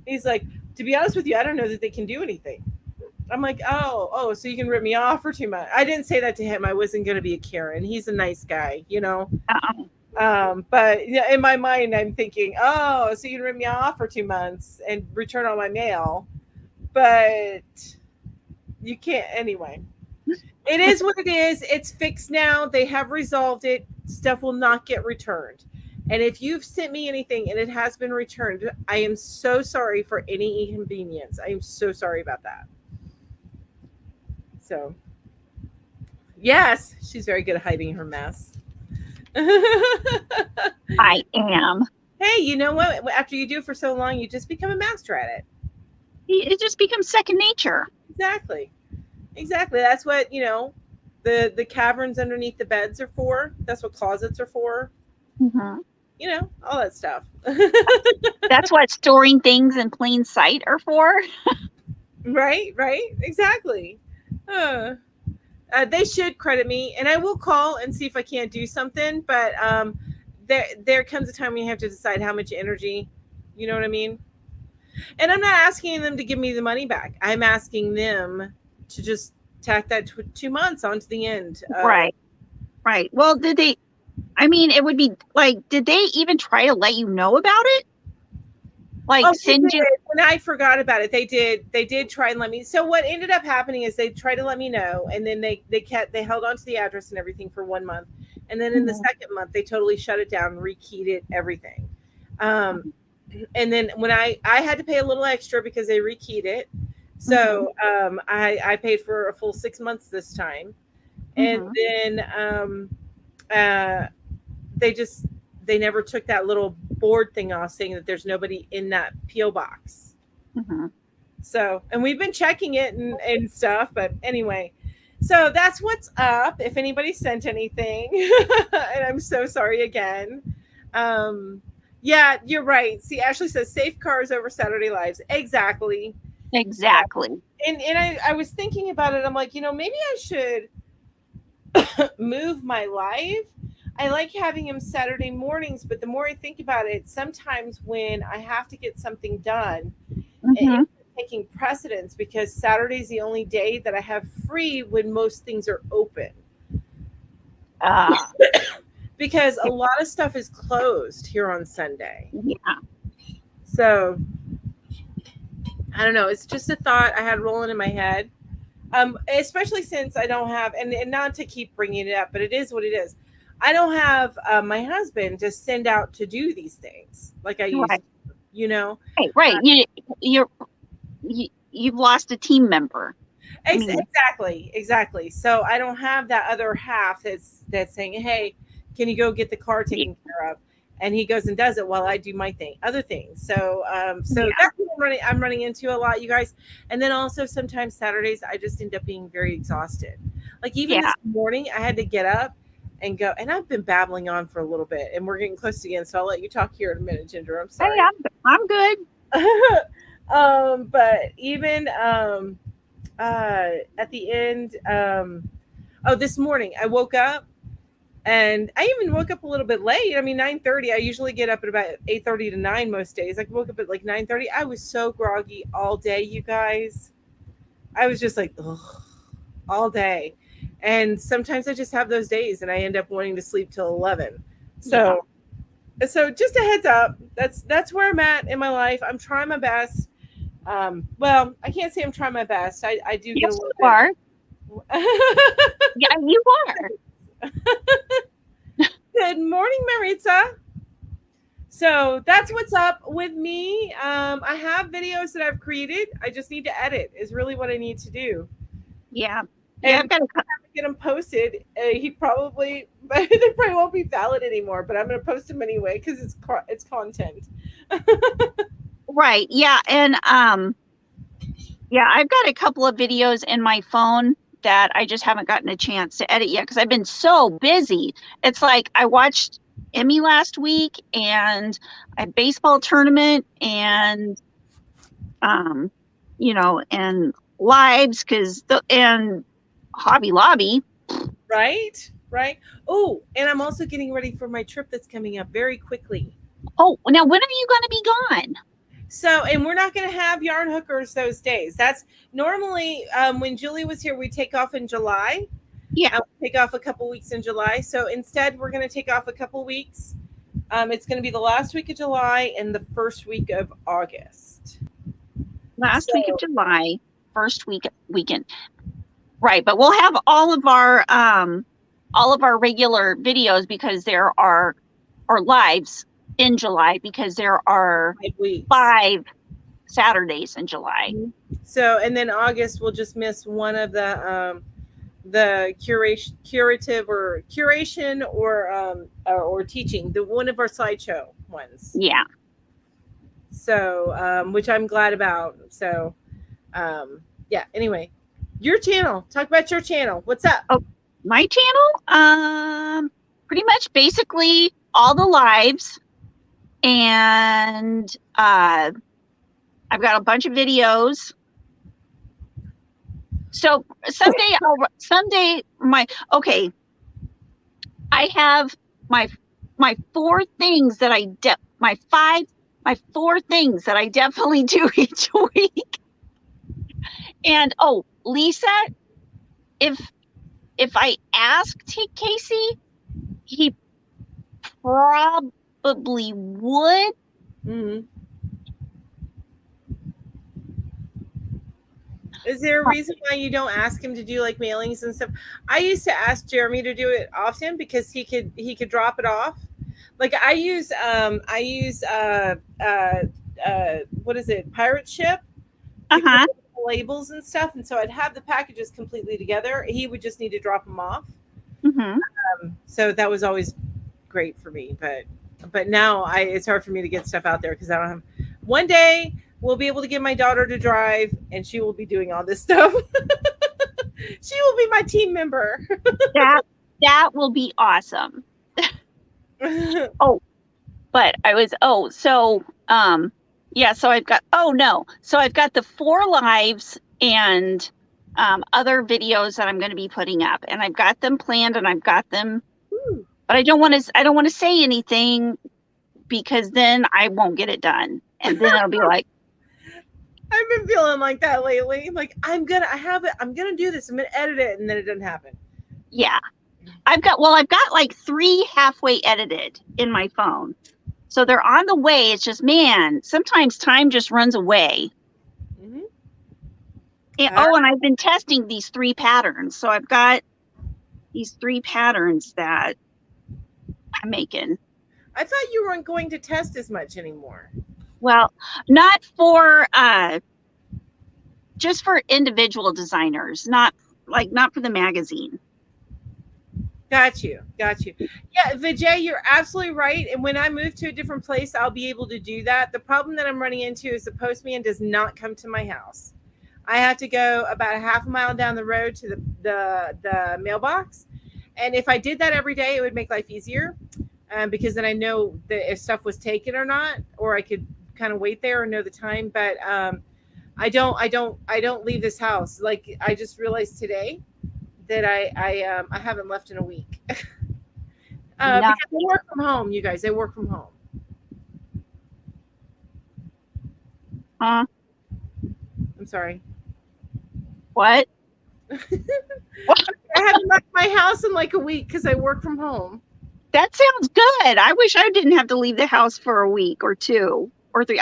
He's like, to be honest with you, I don't know that they can do anything. I'm like, oh, so you can rip me off for 2 months. I didn't say that to him. I wasn't going to be a Karen. He's a nice guy, you know. But in my mind, I'm thinking, oh, so you can rip me off for 2 months and return all my mail, but you can't anyway. It is what it is. It's fixed now. They have resolved it. Stuff will not get returned. And if you've sent me anything and it has been returned, I am so sorry for any inconvenience. I am so sorry about that. So, yes, she's very good at hiding her mess. I am. Hey, you know what? After you do it for so long, you just become a master at it. It just becomes second nature. Exactly. That's what, the caverns underneath the beds are for. That's what closets are for. Mm-hmm. All that stuff. That's what storing things in plain sight are for. Right. Exactly. They should credit me, and I will call and see if I can't do something. But there comes a time when you have to decide how much energy, you know what I mean? And I'm not asking them to give me the money back. I'm asking them to just tack that 2 months onto the end. Right. Well, it would be like, did they even try to let you know about it? Like, send you? When I forgot about it, they did try and let me. So what ended up happening is they tried to let me know, and then they held on to the address and everything for 1 month, and then in the second month they totally shut it down, rekeyed it, everything. And then when I had to pay a little extra because they rekeyed it, so I paid for a full 6 months this time, and then they just they never took that little board thing off saying that there's nobody in that PO box. Mm-hmm. So, and we've been checking it and stuff, but anyway, so that's what's up. If anybody sent anything, and I'm so sorry again. Yeah, you're right. See, Ashley says safe cars over Saturday lives. Exactly. Exactly. And I was thinking about it. I'm like, maybe I should move my live. I like having him Saturday mornings, but the more I think about it, sometimes when I have to get something done, Mm-hmm. it's taking precedence because Saturday's the only day that I have free when most things are open. Because a lot of stuff is closed here on Sunday. Yeah. So I don't know. It's just a thought I had rolling in my head. Especially since I don't have, and not to keep bringing it up, but it is what it is. I don't have my husband to send out to do these things like I used to, Right. You've lost a team member. Exactly. So I don't have that other half that's saying, hey, can you go get the car taken care of? And he goes and does it while I do my other things. So that's what I'm running into a lot, you guys. And then also sometimes Saturdays, I just end up being very exhausted. Like even this morning, I had to get up and go. And I've been babbling on for a little bit, and we're getting close again. So I'll let you talk here in a minute, Ginger. I'm sorry. Hey, I'm good. But even at the end, this morning I woke up. And I even woke up a little bit late. I mean, 9:30. I usually get up at about 8:30 to 9 most days. I woke up at like 9:30. I was so groggy all day, you guys. I was just like, ugh, all day. And sometimes I just have those days, and I end up wanting to sleep till 11. So just a heads up. That's where I'm at in my life. I'm trying my best. Well, I can't say I'm trying my best. I do get a little bit. Are. Yeah, you are. Good morning, Maritza. So that's what's up with me. I have videos that I've created. I just need to edit is really what I need to do. Yeah. And I've got to get them posted. They probably won't be valid anymore, but I'm going to post them anyway because it's content. Right. Yeah. And I've got a couple of videos in my phone that I just haven't gotten a chance to edit yet because I've been so busy. It's like I watched Emmy last week and a baseball tournament and and lives and Hobby Lobby. Right. Oh, and I'm also getting ready for my trip that's coming up very quickly. Oh, now when are you going to be gone? So, and we're not going to have yarn hookers those days. That's normally when Julie was here, we take off in July. Yeah. Take off a couple weeks in July. So instead, we're going to take off a couple weeks. It's going to be the last week of July and the first week of August. Last week of July, first weekend. Right. But we'll have all of our regular videos because there are lives in July because there are 5 Saturdays in July. So, and then August we'll just miss one of the curation or teaching, one of our slideshow ones. Yeah. So, which I'm glad about. So, anyway, your channel, talk about your channel. What's up? Oh, my channel? Pretty much basically all the lives. And I've got a bunch of videos. So someday I have my 4 things that my 4 things that I definitely do each week. And Lisa, if I asked Casey, he probably would. Mm-hmm. Is there a reason why you don't ask him to do like mailings and stuff? I used to ask Jeremy to do it often because he could drop it off. Like I use what is it, Pirate Ship? Labels and stuff, and so I'd have the packages completely together. He would just need to drop them off. Mm-hmm. So that was always great for me, but But now it's hard for me to get stuff out there because I don't have. One day we'll be able to get my daughter to drive, and she will be doing all this stuff. She will be my team member. That will be awesome. But I was so I've got so I've got the 4 lives and other videos that I'm going to be putting up, and I've got them planned and I've got them. Ooh. But I don't want to say anything because then I won't get it done, and then I'll be like, I've been feeling like that lately. Like I'm gonna do this, I'm gonna edit it, and then it doesn't happen. Yeah. I've got like 3 halfway edited in my phone. So they're on the way. It's just, man, sometimes time just runs away. Mm-hmm. And I've been testing these 3 patterns. So I've got these 3 patterns that I'm making. I thought you weren't going to test as much anymore. Well, not for just for individual designers, not for the magazine. Got you. Yeah, Vijay, you're absolutely right. And when I move to a different place, I'll be able to do that. The problem that I'm running into is the postman does not come to my house. I have to go about a half a mile down the road to the mailbox. And if I did that every day, it would make life easier because then I know that if stuff was taken or not, or I could kind of wait there and know the time. But I don't leave this house. Like I just realized today that I haven't left in a week because I work from home. You guys, I work from home. I'm sorry. What? I haven't left my house in like a week because I work from home. That sounds good. I wish I didn't have to leave the house for a week or 2 or 3.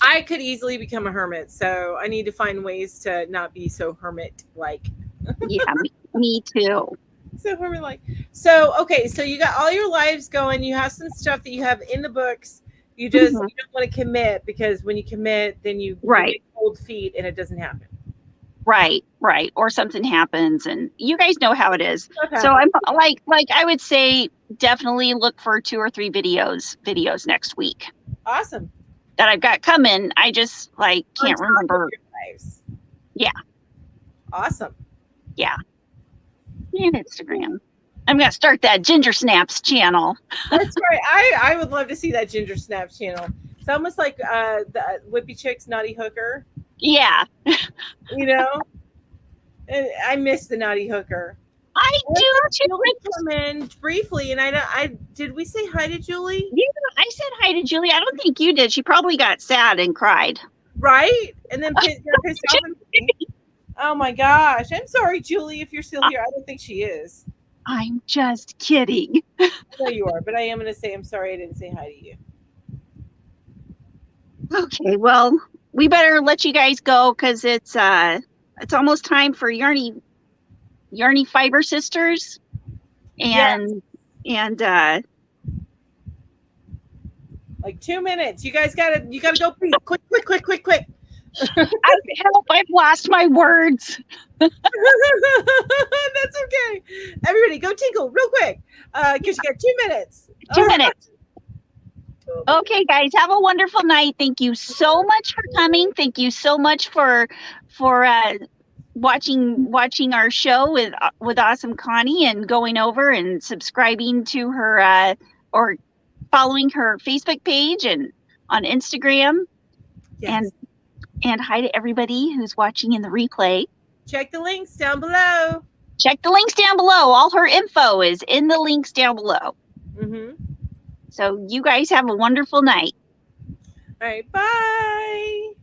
I could easily become a hermit, so I need to find ways to not be so hermit-like. Yeah, me too. So hermit-like. So, okay, so you got all your lives going. You have some stuff that you have in the books. You just you don't want to commit because when you commit, then you get cold feet and it doesn't happen. Right. Or something happens, and you guys know how it is. Okay. So I'm like I would say definitely look for 2 or 3 videos next week. Awesome. That I've got coming. I just can't remember. Yeah. Awesome. Yeah. And Instagram. I'm gonna start that Ginger Snaps channel. That's right. I would love to see that Ginger Snaps channel. It's almost like the Whippy Chick's Naughty Hooker. Yeah. You know? And I miss the Naughty Hooker. I do too. Julie come in briefly, and I did we say hi to Julie? Yeah, I said hi to Julie. I don't think you did. She probably got sad and cried. Right? And then pissed off at me. Oh my gosh. I'm sorry, Julie, if you're still here. I don't think she is. I'm just kidding. I know you are, but I am going to say I'm sorry I didn't say hi to you. Okay, well, we better let you guys go because it's almost time for Yarny Fiber Sisters, and like 2 minutes. You guys gotta go quick. I hope I've lost my words. That's okay. Everybody go tinkle real quick because you got 2 minutes. 2 minutes. Okay, guys, have a wonderful night. Thank you so much for coming. Thank you so much for watching our show with awesome Connie and going over and subscribing to her or following her Facebook page and on Instagram. Yes. And hi to everybody who's watching in the replay. Check the links down below. All her info is in the links down below. Mm-hmm. So you guys have a wonderful night. All right, bye.